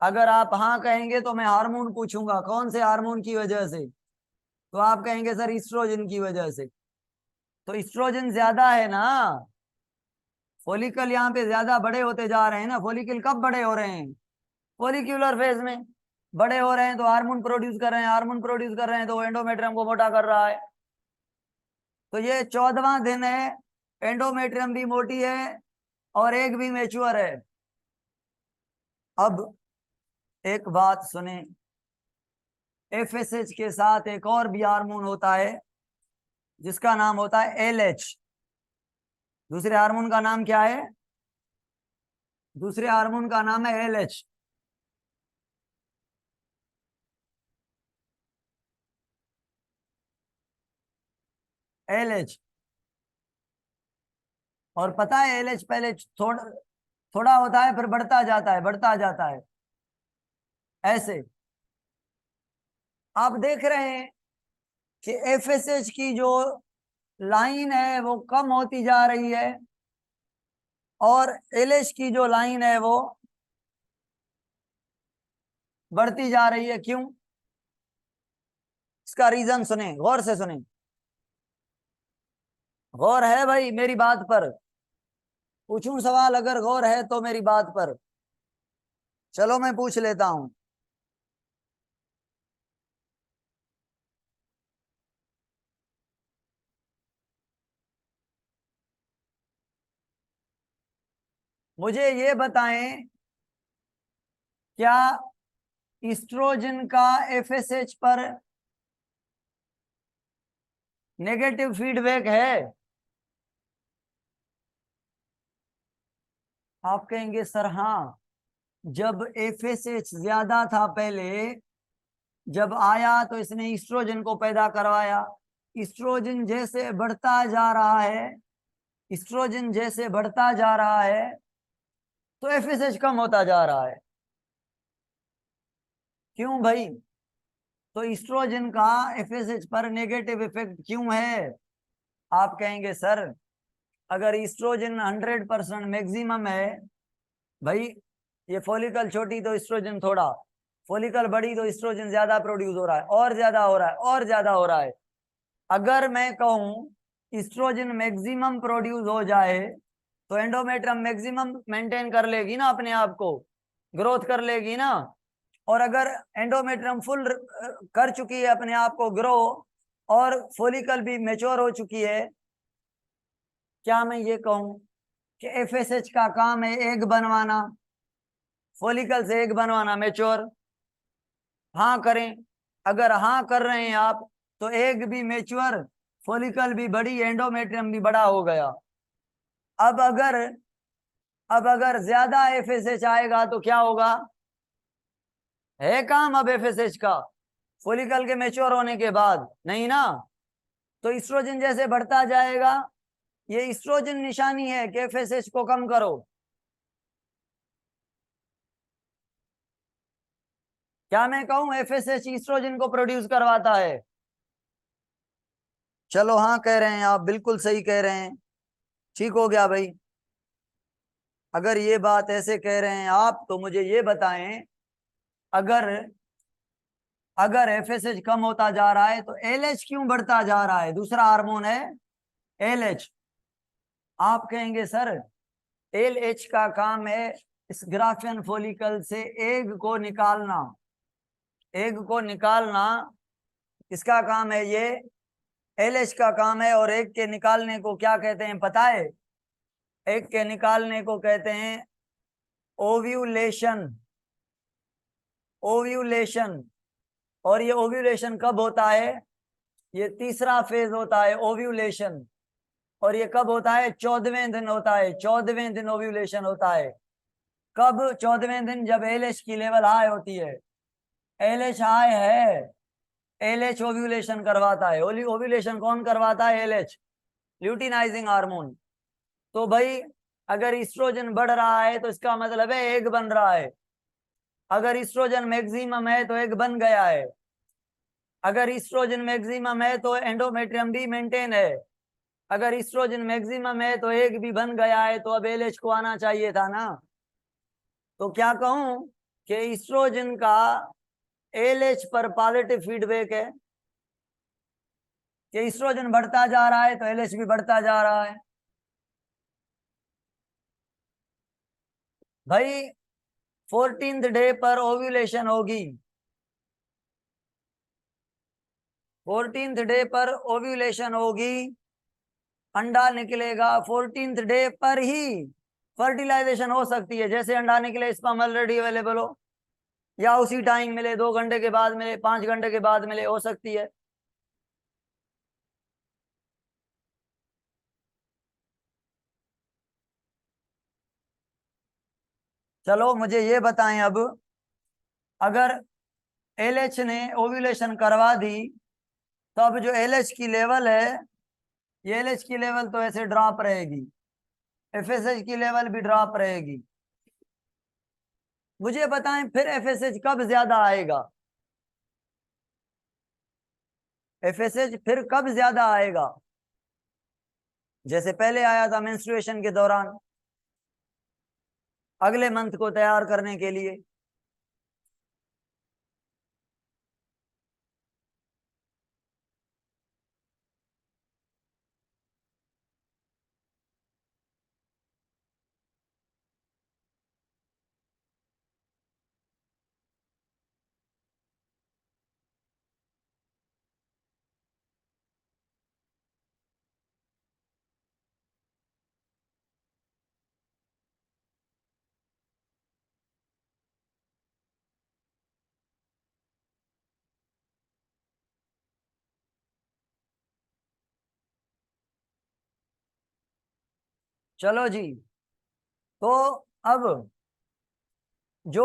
अगर आप हाँ कहेंगे तो मैं हार्मोन पूछूंगा, कौन से हार्मोन की वजह से? तो आप कहेंगे सर ईस्ट्रोजन की वजह से। तो ईस्ट्रोजन ज्यादा है ना, फॉलिकल यहाँ पे ज्यादा बड़े होते जा रहे हैं ना। फॉलिकल कब बड़े हो रहे हैं? फॉलिक्यूलर फेज में बड़े हो रहे हैं तो हार्मोन प्रोड्यूस कर रहे हैं, हार्मोन प्रोड्यूस कर रहे हैं तो एंडोमेट्रियम को मोटा कर रहा है। तो ये 14वां दिन है, एंडोमेट्रियम भी मोटी है और एग भी मैच्योर है। अब एक बात सुने, एफएसएच के साथ एक और भी हार्मोन होता है जिसका नाम होता है एलएच। दूसरे हार्मोन का नाम क्या है? दूसरे हार्मोन का नाम है एलएच। एलएच, और पता है एलएच पहले थोड़ा थोड़ा होता है फिर बढ़ता जाता है, बढ़ता जाता है ऐसे। आप देख रहे हैं कि एफएसएच की जो लाइन है वो कम होती जा रही है और एलएच की जो लाइन है वो बढ़ती जा रही है। क्यों? इसका रीजन सुने, गौर से सुने, गौर है भाई मेरी बात पर? पूछूं सवाल अगर गौर है तो मेरी बात पर? चलो मैं पूछ लेता हूं। मुझे ये बताएं, क्या ईस्ट्रोजन का एफएसएच पर नेगेटिव फीडबैक है? आप कहेंगे सर हाँ, जब एफएसएच ज्यादा था पहले, जब आया तो इसने ईस्ट्रोजन को पैदा करवाया। ईस्ट्रोजन जैसे बढ़ता जा रहा है, ईस्ट्रोजन जैसे बढ़ता जा रहा है तो एफएसएच कम होता जा रहा है। क्यों भाई? तो ईस्ट्रोजन का एफएसएच पर नेगेटिव इफेक्ट क्यों है? आप कहेंगे सर अगर ईस्ट्रोजन 100% मैक्सिमम है, भाई ये फॉलिकल छोटी तो ईस्ट्रोजन थोड़ा, फॉलिकल बड़ी तो ईस्ट्रोजन ज्यादा प्रोड्यूस हो रहा है, और ज्यादा हो रहा है, और ज्यादा हो रहा है। अगर मैं कहूं ईस्ट्रोजन मैक्सिमम प्रोड्यूस हो जाए तो एंडोमेट्रियम मैक्सिमम मेंटेन कर लेगी ना अपने आप को, ग्रोथ कर लेगी ना। और अगर एंडोमेट्रियम फुल कर चुकी है अपने आप को ग्रो, और फॉलिकल भी मेच्योर हो चुकी है, क्या मैं ये कहूं कि एफएसएच का काम है एग बनवाना, फॉलिकल से एग बनवाना मेच्योर? हाँ करें, अगर हाँ कर रहे हैं आप तो एग भी मेच्योर, फॉलिकल भी बड़ी, एंडोमेट्रियम भी बड़ा हो गया। अब अगर अब अगर ज्यादा एफएसएच आएगा तो क्या होगा? है काम अब एफएसएच का फॉलिकल के मेच्योर होने के बाद? नहीं ना। तो ईस्ट्रोजन जैसे बढ़ता जाएगा, ये ईस्ट्रोजन निशानी है कि एफएसएच को कम करो। क्या मैं कहूं एफएसएच ईस्ट्रोजन को प्रोड्यूस करवाता है? चलो हाँ कह रहे हैं आप, बिल्कुल सही कह रहे हैं, ठीक हो गया भाई। अगर ये बात ऐसे कह रहे हैं आप तो मुझे ये बताएं अगर अगर एफएसएच कम होता जा रहा है तो एलएच क्यों बढ़ता जा रहा है? दूसरा हार्मोन है एलएच। आप कहेंगे सर एलएच का काम है इस ग्राफियन फॉलिकल से एग को निकालना, एग को निकालना किसका काम है? ये एलएच का काम है। और एग के निकालने को क्या कहते हैं पता है? एग के निकालने को कहते हैं ओव्यूलेशन, ओव्यूलेशन। और ये ओव्यूलेशन कब होता है? ये तीसरा फेज होता है ओव्यूलेशन। और ये कब होता है? 14वें दिन होता है, 14वें दिन ओव्यूलेशन होता है। कब? 14वें दिन, जब एलएच की लेवल हाई होती है। एलएच हाई है, एलएच ओव्यूलेशन करवाता है। ओव्यूलेशन कौन करवाता है? LH, luteinizing hormone. तो भाई अगर ईस्ट्रोजन बढ़ रहा है तो इसका मतलब है एग बन रहा है। अगर ईस्ट्रोजन मैक्सिमम है तो एग बन गया है। अगर ईस्ट्रोजन मैक्सिमम है तो एंडोमेट्रियम भी मेंटेन है। अगर ईस्ट्रोजन मैक्सिमम है तो एग भी बन गया है, तो अब एलएच को आना चाहिए था ना। तो क्या कहूं कि ईस्ट्रोजन का एलएच पर पॉजिटिव फीडबैक है कि ईस्ट्रोजन बढ़ता जा रहा है तो एलएच भी बढ़ता जा रहा है। भाई 14th डे पर ओव्यूलेशन होगी, 14th डे पर ओव्यूलेशन होगी, अंडा निकलेगा। 14th डे पर ही फर्टिलाइजेशन हो सकती है। जैसे अंडा निकले, स्पर्म ऑलरेडी अवेलेबल हो, या उसी टाइम मिले, 2 घंटे के बाद मिले, 5 घंटे के बाद मिले, हो सकती है। चलो मुझे ये बताएं अब, अगर एलएच ने ओव्यूलेशन करवा दी तो अब जो एलएच की लेवल है, ये एलएच की लेवल तो ऐसे ड्रॉप रहेगी, एफएसएच की लेवल भी ड्रॉप रहेगी। मुझे बताएं फिर एफएसएच कब ज्यादा आएगा? एफएसएच फिर कब ज्यादा आएगा? जैसे पहले आया था मेंस्ट्रुएशन के दौरान, अगले मंथ को तैयार करने के लिए। चलो जी, तो अब जो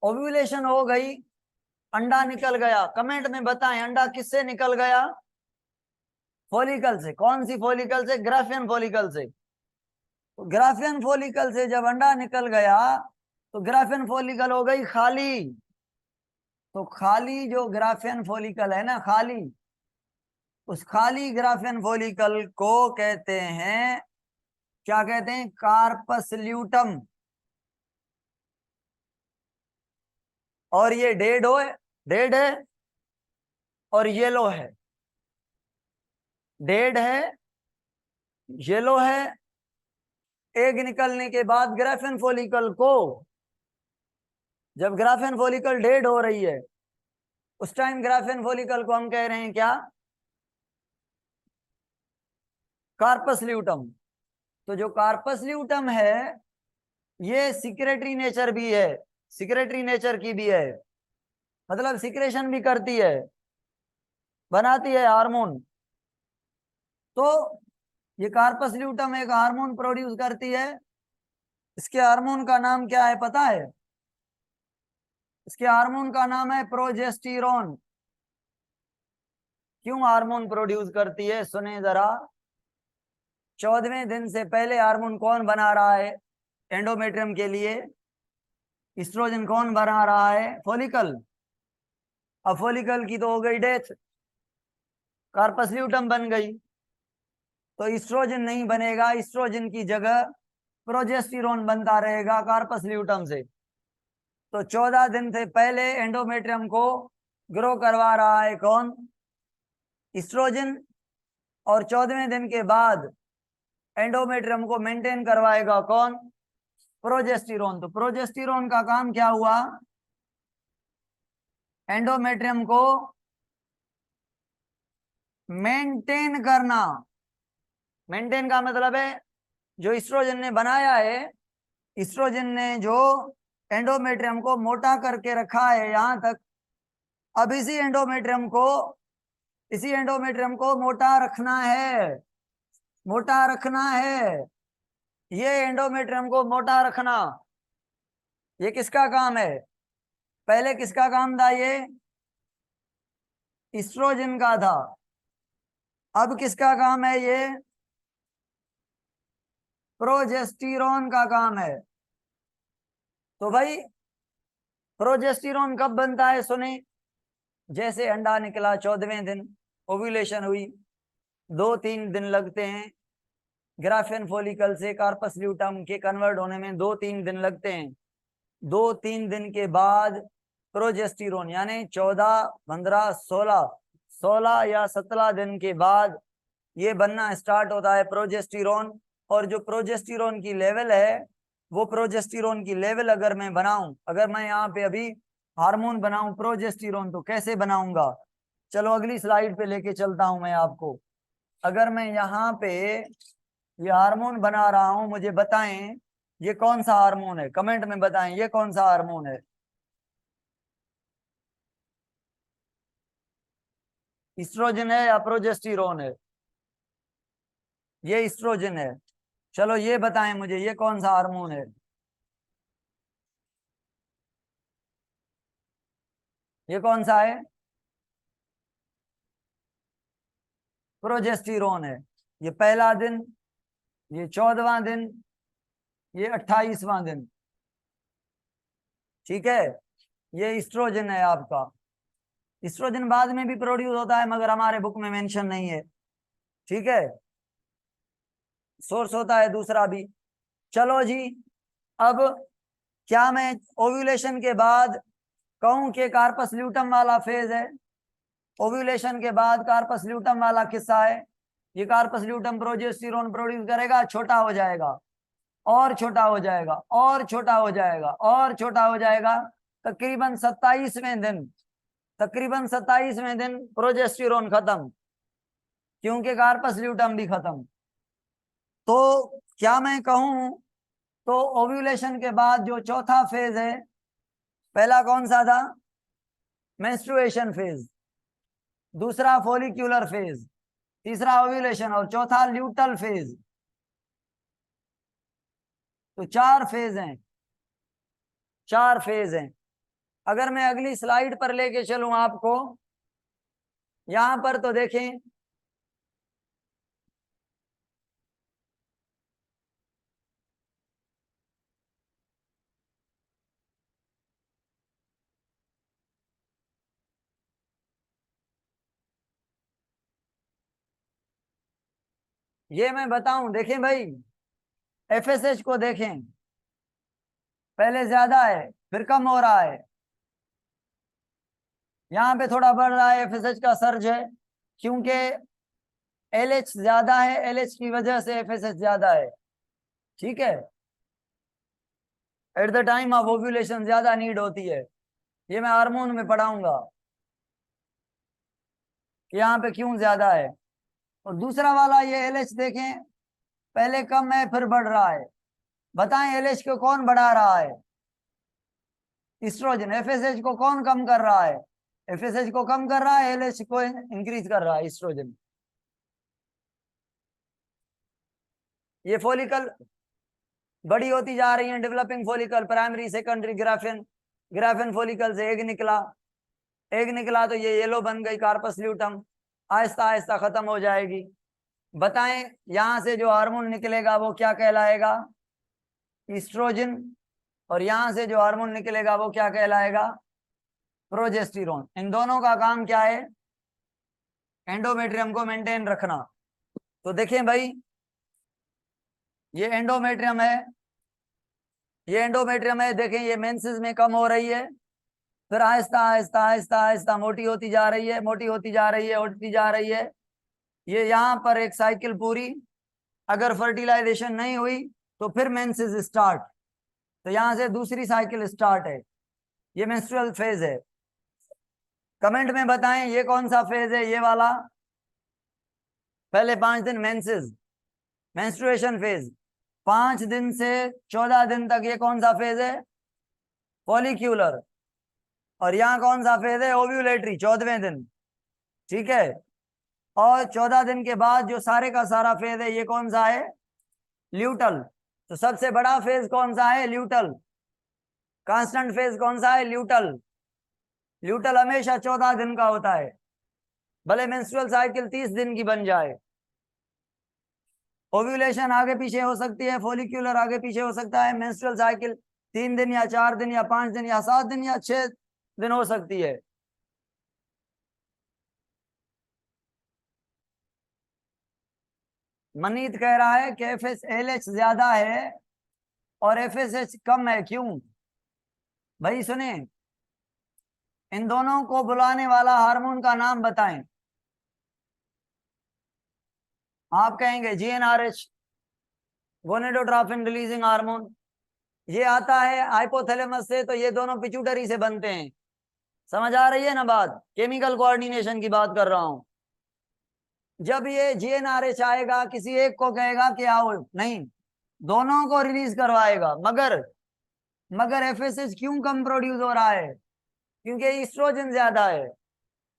ओव्यूलेशन हो गई, अंडा निकल गया, कमेंट में बताएं अंडा किससे निकल गया? फॉलिकल से। कौन सी फॉलिकल से? ग्राफियन फॉलिकल से। तो ग्राफियन फॉलिकल से जब अंडा निकल गया तो ग्राफियन फॉलिकल हो गई खाली। तो खाली जो ग्राफियन फॉलिकल है ना, खाली, उस खाली ग्राफियन फॉलिकल को कहते हैं, क्या कहते हैं? Corpus luteum. और ये डेड हो, डेड है और येलो है, डेड है, येलो है। एग निकलने के बाद ग्राफियन फॉलिकल को, जब ग्राफियन फॉलिकल डेड हो रही है उस टाइम ग्राफियन फॉलिकल को हम कह रहे हैं क्या? Corpus luteum. तो जो कार्पस ल्यूटम है ये सिक्रेटरी नेचर भी है, सिक्रेटरी नेचर की भी है, मतलब सिक्रेशन भी करती है, बनाती है हार्मोन। तो ये कार्पस ल्यूटम एक हार्मोन प्रोड्यूस करती है। इसके हार्मोन का नाम क्या है पता है? इसके हार्मोन का नाम है प्रोजेस्टेरोन। क्यों हार्मोन प्रोड्यूस करती है सुने जरा। 14वें दिन से पहले हार्मोन कौन बना रहा है एंडोमेट्रियम के लिए? ईस्ट्रोजन। कौन बना रहा है? फॉलिकल। अब फॉलिकल की तो हो गई डेथ, कार्पस ल्यूटम बन गई, तो ईस्ट्रोजन नहीं बनेगा, ईस्ट्रोजन की जगह प्रोजेस्टेरोन बनता रहेगा कार्पस ल्यूटम से। तो 14 दिन से पहले एंडोमेट्रियम को ग्रो करवा रहा है कौन? ईस्ट्रोजन। और 14वें दिन के बाद एंडोमेट्रियम को मेंटेन करवाएगा कौन? प्रोजेस्टेरोन। तो प्रोजेस्टेरोन का काम क्या हुआ? एंडोमेट्रियम को मेंटेन करना। मेंटेन का मतलब है जो ईस्ट्रोजन ने बनाया है, ईस्ट्रोजन ने जो एंडोमेट्रियम को मोटा करके रखा है यहां तक, अब इसी एंडोमेट्रियम को मोटा रखना है, मोटा रखना है। ये एंडोमेट्रियम को मोटा रखना, ये किसका काम है? पहले किसका काम था? ये ईस्ट्रोजन का था। अब किसका काम है? ये प्रोजेस्टेरोन का काम है। तो भाई प्रोजेस्टेरोन कब बनता है? सुने, जैसे अंडा निकला 14वें दिन, ओव्यूलेशन हुई, 2-3 दिन लगते हैं ग्राफियन फॉलिकल से कार्पस ल्यूटम के कन्वर्ट होने में, 2-3 दिन लगते हैं। 2-3 दिन के बाद प्रोजेस्टेरोन यानी 14, 15, 16 या 17 दिन के बाद ये बनना स्टार्ट होता है प्रोजेस्टेरोन। और जो प्रोजेस्टेरोन की लेवल है, वो प्रोजेस्टेरोन की लेवल अगर मैं बनाऊं, अगर मैं यहाँ पे अभी हार्मोन बनाऊं प्रोजेस्टेरोन, तो कैसे बनाऊंगा? चलो अगली स्लाइड पे लेके चलता हूं मैं आपको। अगर मैं यहाँ पे ये हार्मोन बना रहा हूं, मुझे बताएं ये कौन सा हार्मोन है, कमेंट में बताएं ये कौन सा हार्मोन है। ईस्ट्रोजन है या प्रोजेस्टेरोन है? ये ईस्ट्रोजन है। चलो ये बताएं मुझे ये कौन सा हार्मोन है? ये कौन सा है? प्रोजेस्टेरोन है। ये पहला दिन, ये 14वां दिन, ये 28वां दिन, ठीक है। ये ईस्ट्रोजन है आपका। ईस्ट्रोजन बाद में भी प्रोड्यूस होता है मगर हमारे बुक में मेंशन नहीं है, ठीक है। सोर्स होता है दूसरा भी। चलो जी, अब क्या मैं ओव्यूलेशन के बाद कहूं कि कार्पस ल्यूटम वाला फेज है? ओव्यूलेशन के बाद कार्पस ल्यूटम वाला किस्सा है। ये कार्पस ल्यूटम प्रोजेस्टेरोन प्रोड्यूस करेगा, छोटा हो जाएगा और छोटा हो जाएगा और छोटा हो जाएगा और छोटा हो जाएगा। तकरीबन 27वें दिन, तकरीबन 27वें दिन प्रोजेस्टेरोन खत्म, क्योंकि कार्पस ल्यूटम भी खत्म। तो क्या मैं कहूं तो ओव्यूलेशन के बाद जो चौथा फेज है, पहला कौन सा था? मेंस्ट्रुएशन फेज, दूसरा फॉलिक्यूलर फेज, तीसरा ओव्यूलेशन और चौथा ल्यूटल फेज। तो 4 फेज हैं, 4 फेज हैं। अगर मैं अगली स्लाइड पर लेके चलूं आपको, यहां पर तो देखें ये मैं बताऊं, देखें भाई एफएसएच को देखें, पहले ज्यादा है फिर कम हो रहा है, यहाँ पे थोड़ा बढ़ रहा है, एफएसएच का सर्ज है क्योंकि एलएच ज्यादा है, एलएच की वजह से एफएसएच ज्यादा है, ठीक है। Eight the time of ovulation ज्यादा नीड होती है, ये मैं हार्मोन में पढ़ाऊंगा कि यहाँ पे क्यों ज्यादा है। और दूसरा वाला ये एलएच देखें, पहले कम है फिर बढ़ रहा है। बताएं एलएच को कौन बढ़ा रहा है? ईस्ट्रोजन। एफएसएच को कौन कम कर रहा है? एफएसएच को कम कर रहा है, एलएच को इंक्रीज कर रहा है ईस्ट्रोजन। ये फॉलिकल बड़ी होती जा रही है, developing follicle, primary, secondary, Graafian, Graafian follicle से एग निकला, एग निकला तो ये येलो बन गई कार्पस ल्यूटम, आहिस्ता आहिस्ता खत्म हो जाएगी। बताएं यहां से जो हार्मोन निकलेगा वो क्या कहलाएगा? ईस्ट्रोजन। और यहां से जो हार्मोन निकलेगा वो क्या कहलाएगा? प्रोजेस्टेरोन। इन दोनों का काम क्या है? एंडोमेट्रियम को मेंटेन रखना। तो देखें भाई, ये एंडोमेट्रियम है, ये एंडोमेट्रियम है, देखें ये मेंसेस में कम हो रही है, फिर आहिस्ता आहिस्ता आहिस्ता आहिस्ता मोटी होती जा रही है, मोटी होती जा रही है, उठती जा रही है। ये यहाँ पर एक साइकिल पूरी, अगर फर्टिलाइजेशन नहीं हुई तो फिर मेंसेस स्टार्ट, तो यहाँ से दूसरी साइकिल स्टार्ट है, ये मेंस्ट्रुअल फेज है। कमेंट में बताएं ये कौन सा फेज है, ये वाला, पहले 5 दिन मेंसेस, मेंस्ट्रुएशन फेज, 5 दिन से 14 दिन तक ये कौन सा फेज है, फॉलिक्यूलर, और यहाँ कौन सा फेज है, ओव्यूलेटरी, 14वें दिन, ठीक है। और 14 दिन के बाद जो सारे का सारा फेज है ये कौन सा है, ल्यूटल। तो सबसे बड़ा फेज कौन सा है, ल्यूटल। कांस्टेंट फेज कौन सा है, ल्यूटल। ल्यूटल हमेशा 14 दिन का होता है, भले मेंस्ट्रुअल साइकिल 30 दिन की बन जाए। ओव्यूलेशन आगे पीछे हो सकती है, फॉलिक्यूलर आगे पीछे हो सकता है, मेंस्ट्रुअल साइकिल 3 दिन या 4 दिन या 5 दिन या 7 दिन या 6 दिन हो सकती है। मनीत कह रहा है कि FSLH ज्यादा है और FSH कम है, क्यों भाई? सुने, इन दोनों को बुलाने वाला हार्मोन का नाम बताएं। आप कहेंगे GnRH, गोनेडोट्रोफिन रिलीजिंग हार्मोन। ये आता है हाइपोथैलेमस से, तो ये दोनों पिट्यूटरी से बनते हैं। समझ आ रही है ना बात? केमिकल कोऑर्डिनेशन की बात कर रहा हूं। जब ये GnRH आएगा, किसी एक को कहेगा कि आओ, नहीं, दोनों को रिलीज करवाएगा। मगर FSH क्यों कम प्रोड्यूस हो रहा है? क्योंकि ईस्ट्रोजन ज्यादा है।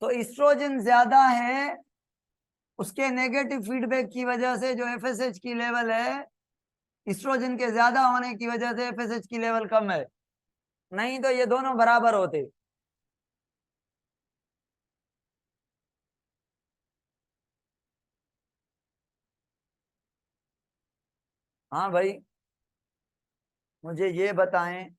तो ईस्ट्रोजन ज्यादा है, उसके नेगेटिव फीडबैक की वजह से जो FSH की लेवल है, ईस्ट्रोजन के ज्यादा होने की वजह से FSH की लेवल कम है, नहीं तो ये दोनों बराबर होते। हाँ भाई, मुझे ये बताएं,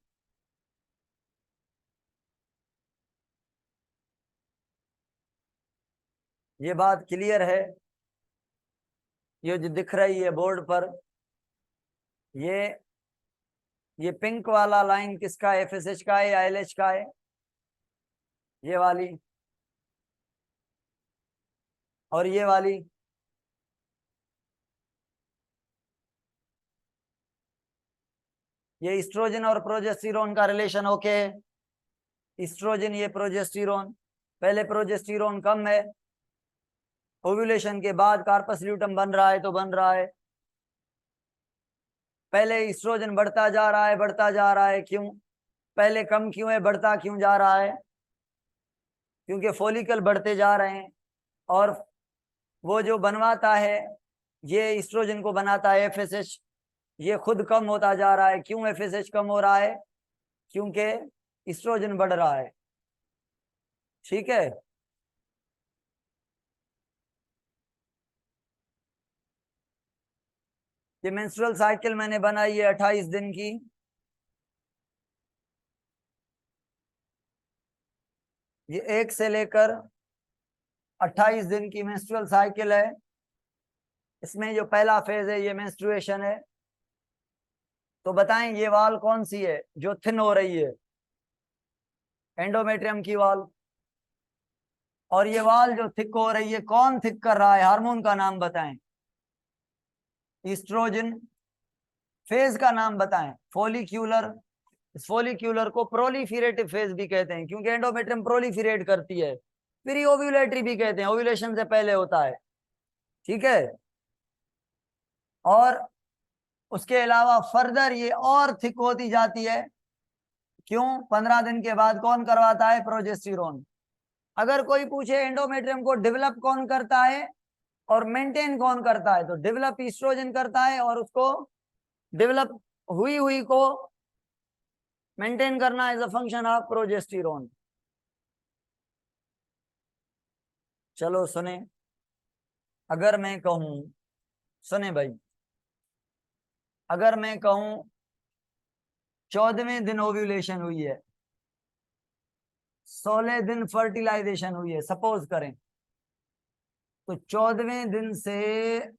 ये बात क्लियर है? ये जो दिख रही है बोर्ड पर, ये ये पिंक वाला लाइन किसका है, FSH का है या LH का है? ये वाली, और ये वाली, ये ईस्ट्रोजन और प्रोजेस्टेरोन का रिलेशन ओके है। ईस्ट्रोजन, ये प्रोजेस्टेरोन, पहले प्रोजेस्टेरोन कम है, ओव्यूलेशन के बाद कार्पस ल्यूटम बन रहा है तो बन रहा है। पहले ईस्ट्रोजन बढ़ता जा रहा है, बढ़ता जा रहा है, क्यों? पहले कम क्यों है, बढ़ता क्यों जा रहा है? क्योंकि फॉलिकल बढ़ते जा रहे हैं, और वो जो बनवाता है, ये ईस्ट्रोजन को बनाता है FSH, ये खुद कम होता जा रहा है। क्यों FSH कम हो रहा है? क्योंकि ईस्ट्रोजन बढ़ रहा है, ठीक है। ये मेंस्ट्रुअल साइकिल मैंने बनाई है 28 दिन की। ये 1 से लेकर 28 दिन की मेंस्ट्रुअल साइकिल है। इसमें जो पहला फेज है ये मेंस्ट्रुएशन है। तो बताएं ये वाल कौन सी है जो थिन हो रही है? एंडोमेट्रियम की वाल। और ये वाल जो थिक हो रही है, कौन थिक कर रहा है? हार्मोन का नाम बताएं। ईस्ट्रोजन। फेज का नाम बताएं। फॉलिक्यूलर। इस फॉलिक्यूलर को प्रोलिफेरेटिव फेज भी कहते हैं, क्योंकि एंडोमेट्रियम प्रोलिफेरेट करती है। प्री ओव्यूलेटरी भी कहते हैं, ओव्यूलेशन से पहले होता है, ठीक है। और उसके अलावा फर्दर ये और थिक होती जाती है, क्यों? 15 दिन के बाद कौन करवाता है? प्रोजेस्टेरोन। अगर कोई पूछे एंडोमेट्रियम को डेवलप कौन करता है और मेंटेन कौन करता है, तो डेवलप ईस्ट्रोजन करता है, और उसको डेवलप हुई हुई को मेंटेन करना as a function of progesterone. चलो सुने, अगर मैं कहूं, सुने भाई, अगर मैं कहूं 14वें दिन ओव्यूलेशन हुई है, 16 दिन फर्टिलाइजेशन हुई है, सपोज करें, तो 14वें दिन से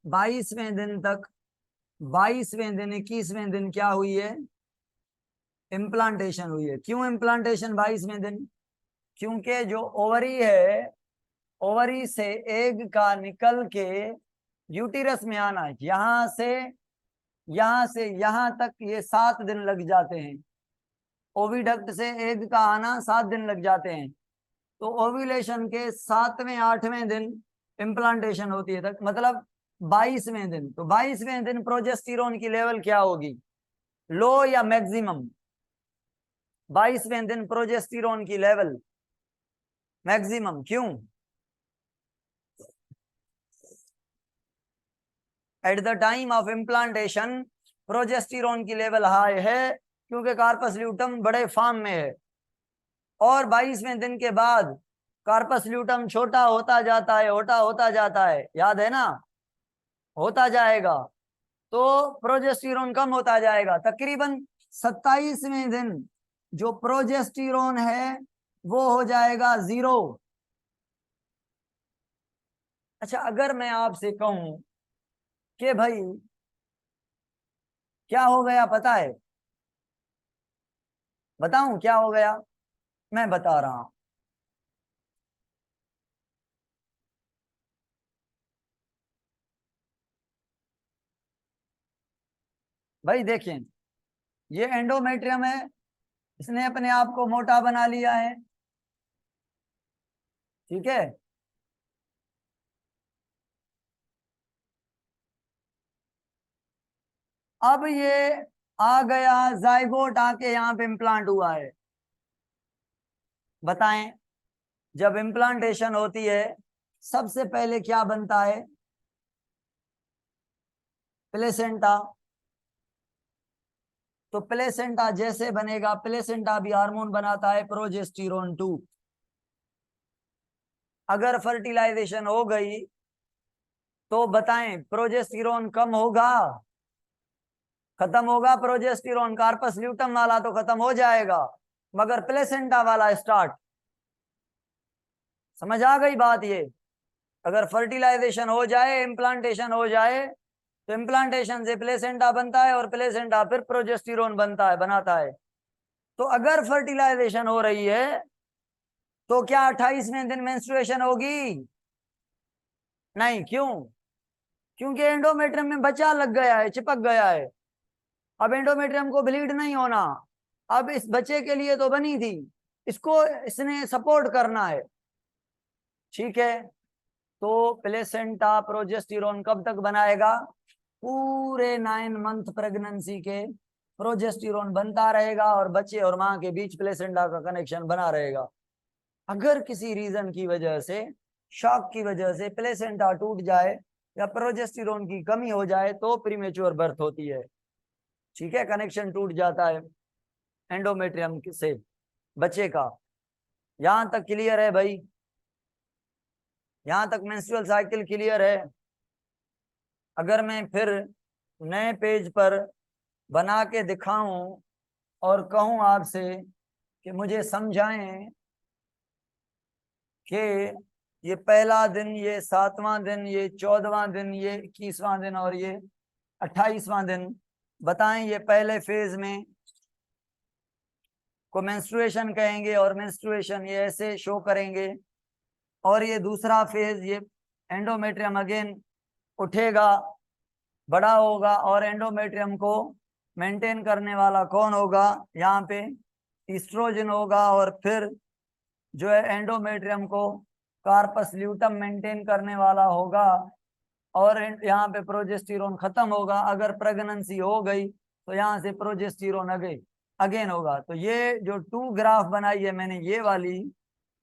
22वें दिन तक, 22वें दिन 21वें दिन क्या हुई है? इम्प्लांटेशन हुई है। क्यों इम्प्लांटेशन 22वें दिन? क्योंकि जो ओवरी है, ओवरी से एग का निकल के यूटिरस में आना, यहां से यहां तक ये 7 दिन लग जाते हैं। ओविडक्ट से एग का आना 7 दिन लग जाते हैं। तो ओव्यूलेशन के 7वें 8वें दिन इम्प्लांटेशन होती है तक, मतलब 22वें दिन। तो 22वें दिन प्रोजेस्टेरोन की लेवल क्या होगी, लो या मैक्सिमम? 22वें दिन प्रोजेस्टेरोन की लेवल मैक्सिमम। क्यों? Eight the time of implantation progesterone की लेवल हाई है, क्योंकि कार्पस ल्यूटम बड़े फार्म में है। और 22वें दिन के बाद कार्पस ल्यूटम छोटा होता जाता है, छोटा होता जाता है, याद है ना, होता जाएगा। तो प्रोजेस्टेरोन कम होता जाएगा। तकरीबन 27वें दिन जो प्रोजेस्टेरोन है वो हो जाएगा 0। अच्छा, अगर मैं आपसे कहूं कि भाई क्या हो गया पता है? बताऊं क्या हो गया? मैं बता रहा हूं। भाई देखें, ये एंडोमेट्रियम है, इसने अपने आप को मोटा बना लिया है, ठीक है। अब ये आ गया जाइगोट, आके यहाँ पे इम्प्लांट हुआ है। बताएं, जब इम्प्लांटेशन होती है सबसे पहले क्या बनता है? प्लेसेंटा। तो प्लेसेंटा जैसे बनेगा, प्लेसेंटा भी हार्मोन बनाता है प्रोजेस्टेरोन 2। अगर फर्टिलाइजेशन हो गई तो बताएं प्रोजेस्टेरोन कम होगा, खत्म होगा? प्रोजेस्टेरोन कार्पस ल्यूटम वाला तो खत्म हो जाएगा, मगर प्लेसेंटा वाला स्टार्ट। समझ आ गई बात? ये अगर फर्टिलाइजेशन हो जाए, इम्प्लांटेशन हो जाए, तो इम्प्लांटेशन से प्लेसेंटा बनता है और प्लेसेंटा फिर प्रोजेस्टेरोन बनता है, बनाता है। तो अगर फर्टिलाइजेशन हो रही है तो क्या 28वें दिन मेंस्ट्रुएशन होगी? नहीं। क्यों? क्योंकि एंडोमेट्रियम में बच्चा लग गया है, चिपक गया है। अब एंडोमेट्रियम को ब्लीड नहीं होना। अब इस बच्चे के लिए तो बनी थी, इसको इसने सपोर्ट करना है, ठीक है। तो प्लेसेंटा प्रोजेस्टेरोन कब तक बनाएगा? पूरे 9 मंथ प्रेगनेंसी के प्रोजेस्टेरोन बनता रहेगा और बच्चे और मां के बीच प्लेसेंटा का कनेक्शन बना रहेगा। अगर किसी रीजन की वजह से, शॉक की वजह से प्लेसेंटा टूट जाए या प्रोजेस्टेरोन की कमी हो जाए तो प्रीमेच्योर बर्थ होती है, ठीक है। कनेक्शन टूट जाता है एंडोमेट्रियम से बच्चे का। यहां तक क्लियर है भाई? यहां तक मेंस्ट्रुअल साइकिल क्लियर है? अगर मैं फिर नए पेज पर बना के दिखाऊं और कहूं आपसे कि मुझे समझाएं कि ये पहला दिन, ये 7वां दिन, ये 14वां दिन, ये 21वां दिन और ये 28वां दिन, बताएं ये पहले फेज में को मेंस्ट्रुएशन कहेंगे और मेंस्ट्रुएशन ये ऐसे शो करेंगे, और ये दूसरा फेज, ये एंडोमेट्रियम अगेन उठेगा, बड़ा होगा, और एंडोमेट्रियम को मेंटेन करने वाला कौन होगा? यहाँ पे ईस्ट्रोजन होगा, और फिर जो है एंडोमेट्रियम को कार्पस ल्यूटम मेंटेन करने वाला होगा, और यहाँ पे प्रोजेस्टेरोन खत्म होगा। अगर प्रेगनेंसी हो गई तो यहाँ से प्रोजेस्टेरोन अगेन होगा। तो ये जो 2 ग्राफ बनाई है मैंने, ये वाली,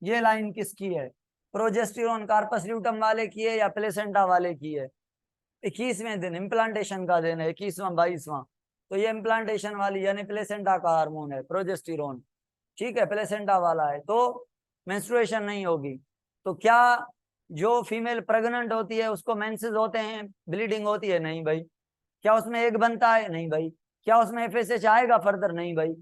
ये लाइन किसकी है? प्रोजेस्टेरोन कार्पस ल्यूटम वाले की है या प्लेसेंटा वाले की है? 21वें दिन इम्प्लांटेशन का दिन है, 21वां 22वां। तो ये इम्प्लांटेशन वाली यानी प्लेसेंटा का हार्मोन है प्रोजेस्टेरोन, ठीक है, प्लेसेंटा वाला है, तो मेंस्ट्रुएशन नहीं होगी। तो क्या जो फीमेल प्रेग्नेंट होती है उसको मेंसेस होते हैं, ब्लीडिंग होती है? नहीं भाई। क्या उसमें एग बनता है? नहीं भाई। क्या उसमें एफएसएच आएगा फर्दर? नहीं भाई।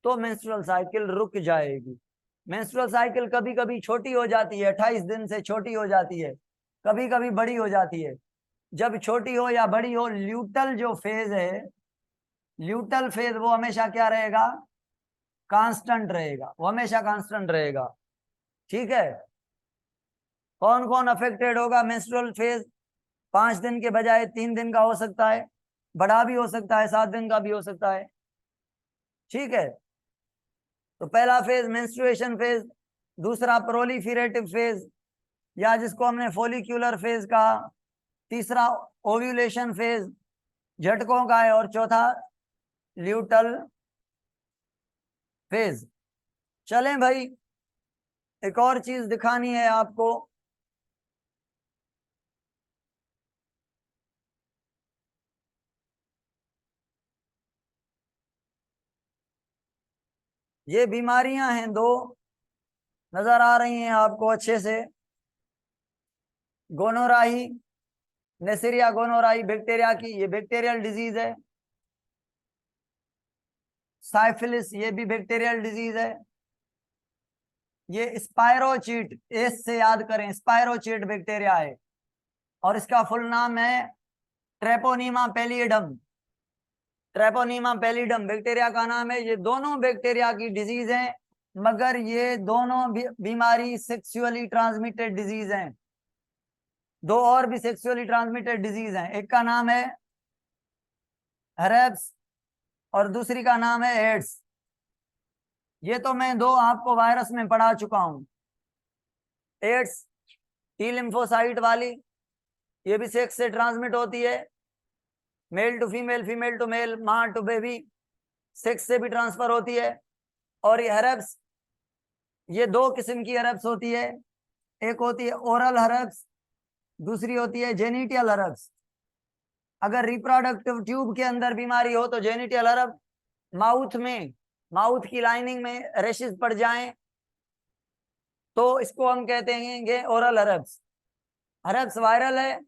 तो मेंस्ट्रुअल साइकिल रुक जाएगी। मेंस्ट्रुअल साइकिल कभी कभी छोटी हो जाती है, 28 दिन से छोटी हो जाती है, कभी कभी बड़ी हो जाती है। जब छोटी हो या बड़ी हो, ल्यूटल जो फेज है, ल्यूटल फेज वो हमेशा क्या रहेगा? कांस्टेंट रहेगा, वो हमेशा कांस्टेंट रहेगा। ठीक है। कौन कौन अफेक्टेड होगा? मेंस्ट्रुअल फेज 5 दिन के बजाय 3 दिन का हो सकता है, बड़ा भी हो सकता है, 7 दिन का भी हो सकता है। ठीक है। तो पहला फेज मेंस्ट्रुएशन फेज, दूसरा प्रोलिफेरेटिव फेज या जिसको हमने फोलिक्यूलर फेज कहा, तीसरा ओव्यूलेशन फेज झटकों का है, और चौथा ल्यूटल फेज। चलें भाई, एक और चीज दिखानी है आपको। ये बीमारियां हैं दो, नजर आ रही हैं आपको अच्छे से। गोनोराई, नेसरिया गोनोराई बैक्टीरिया की, ये बैक्टीरियल डिजीज है। साइफिलिस, ये भी बैक्टीरियल डिजीज है। ये स्पायरोचीट, एस से याद करें, स्पायरोचीट बैक्टीरिया है, और इसका फुल नाम है ट्रेपोनीमा पैलिडम। ट्रेपोनीमा पैलिडम बैक्टीरिया का नाम है। ये दोनों बैक्टीरिया की डिजीज है, मगर ये दोनों बीमारी सेक्सुअली ट्रांसमिटेड डिजीज हैं। दो और भी सेक्सुअली ट्रांसमिटेड डिजीज हैं, एक का नाम है हेरेप्स और दूसरी का नाम है एड्स। ये तो मैं दो आपको वायरस में पढ़ा चुका हूं। एड्स टी लिम्फोसाइट वाली, ये भी सेक्स से ट्रांसमिट होती है, male to female, female to male, मां टू बेबी, सेक्स से भी ट्रांसफर होती है। और ये हेरेप्स, ये दो किस्म की हेरेप्स होती है, एक होती है ओरल हेरेप्स, दूसरी होती है जेनिटियल हेरेप्स। अगर रिप्रोडक्टिव ट्यूब के अंदर बीमारी हो तो जेनिटियल हेरेप्स, माउथ में, माउथ की लाइनिंग में रेशेस पड़ जाएं तो इसको हम कहते हैं ओरल हेरेप्स। हेरेप्स वायरल है,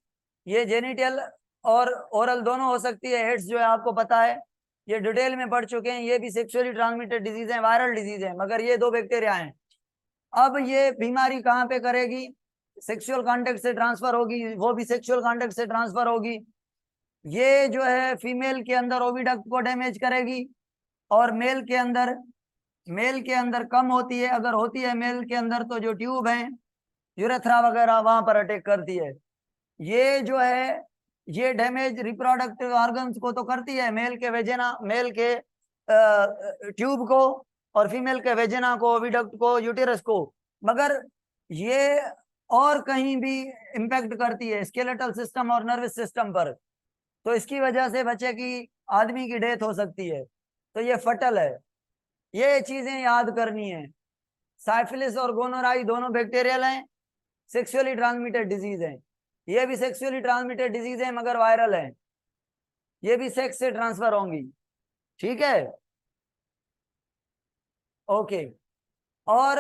ये जेनिटियल और ओरल दोनों हो सकती है। एड्स जो है आपको पता है, ये डिटेल में पढ़ चुके हैं, ये भी सेक्सुअली ट्रांसमिटेड डिजीज है, वायरल डिजीज है, मगर ये दो बैक्टीरिया हैं। अब ये बीमारी कहाँ पे करेगी? सेक्सुअल कांटेक्ट से ट्रांसफर होगी, वो भी सेक्सुअल कांटेक्ट से ट्रांसफर होगी। ये जो है फीमेल के अंदर ओविडक्ट को डैमेज करेगी, और मेल के अंदर कम होती है, अगर होती है मेल के अंदर तो जो ट्यूब है, यूरेथ्रा वगैरह, वहां पर अटैक करती है। ये जो है ये डैमेज रिप्रोडक्टिव ऑर्गन्स को तो करती है, मेल के वेजिना, मेल के ट्यूब को, और फीमेल के वेजिना को, ओविडक्ट को, यूटेरस को, मगर ये और कहीं भी इम्पैक्ट करती है, स्केलेटल सिस्टम और नर्वस सिस्टम पर। तो इसकी वजह से बच्चे की, आदमी की डेथ हो सकती है। तो ये फटल है, ये चीजें याद करनी है। साइफिलिस और गोनोराई दोनों बैक्टीरियल हैं, सेक्सुअली ट्रांसमिटेड डिजीज हैं। ये भी सेक्सुअली ट्रांसमिटेड डिजीज है, मगर वायरल है, ये भी सेक्स से ट्रांसफर होंगी। ठीक है, ओके। और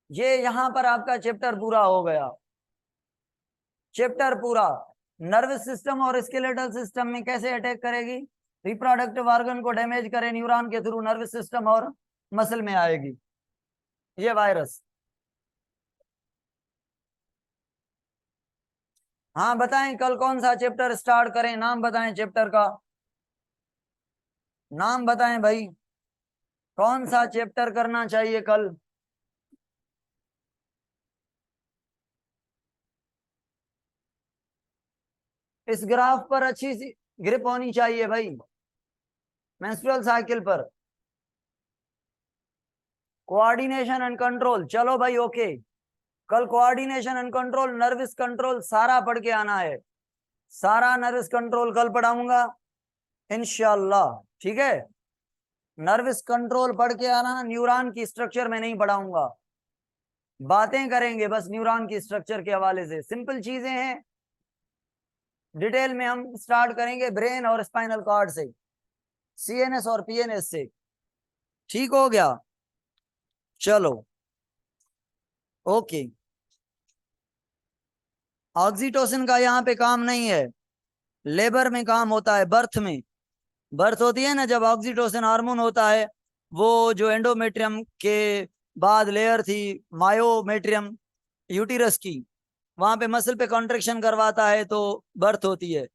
ये यहां पर आपका चैप्टर पूरा हो गया। चैप्टर पूरा, नर्वस सिस्टम और स्केलेटल सिस्टम में कैसे अटैक करेगी, रिप्रोडक्टिव ऑर्गन को डैमेज करे न्यूरॉन के थ्रू, नर्वस सिस्टम और मसल में आएगी ये वायरस। हाँ बताएं, कल कौन सा चैप्टर स्टार्ट करें? नाम बताएं चैप्टर का, नाम बताएं भाई, कौन सा चैप्टर करना चाहिए कल? इस ग्राफ पर अच्छी सी ग्रिप होनी चाहिए भाई, मेंस्ट्रुअल साइकिल पर। कोऑर्डिनेशन एंड कंट्रोल, चलो भाई ओके। कल coordination and control, nervous control सारा पढ़ के आना है, सारा नर्वस कंट्रोल कल पढ़ाऊंगा इंशाल्लाह। ठीक है, नर्वस कंट्रोल पढ़ के आना, न्यूरॉन की स्ट्रक्चर में नहीं पढ़ाऊंगा, बातें करेंगे बस न्यूरॉन की स्ट्रक्चर के हवाले से, सिंपल चीजें हैं। डिटेल में हम स्टार्ट करेंगे ब्रेन और स्पाइनल कॉर्ड से, सीएनएस और पीएनएस से। ठीक हो गया, चलो ओके। ऑक्सीटोसिन का यहाँ पे काम नहीं है, लेबर में काम होता है, बर्थ में। बर्थ होती है ना, जब ऑक्सीटोसिन हार्मोन होता है, वो जो एंडोमेट्रियम के बाद लेयर थी, मायोमेट्रियम यूटिरस की, वहां पे मसल पे कॉन्ट्रेक्शन करवाता है तो बर्थ होती है।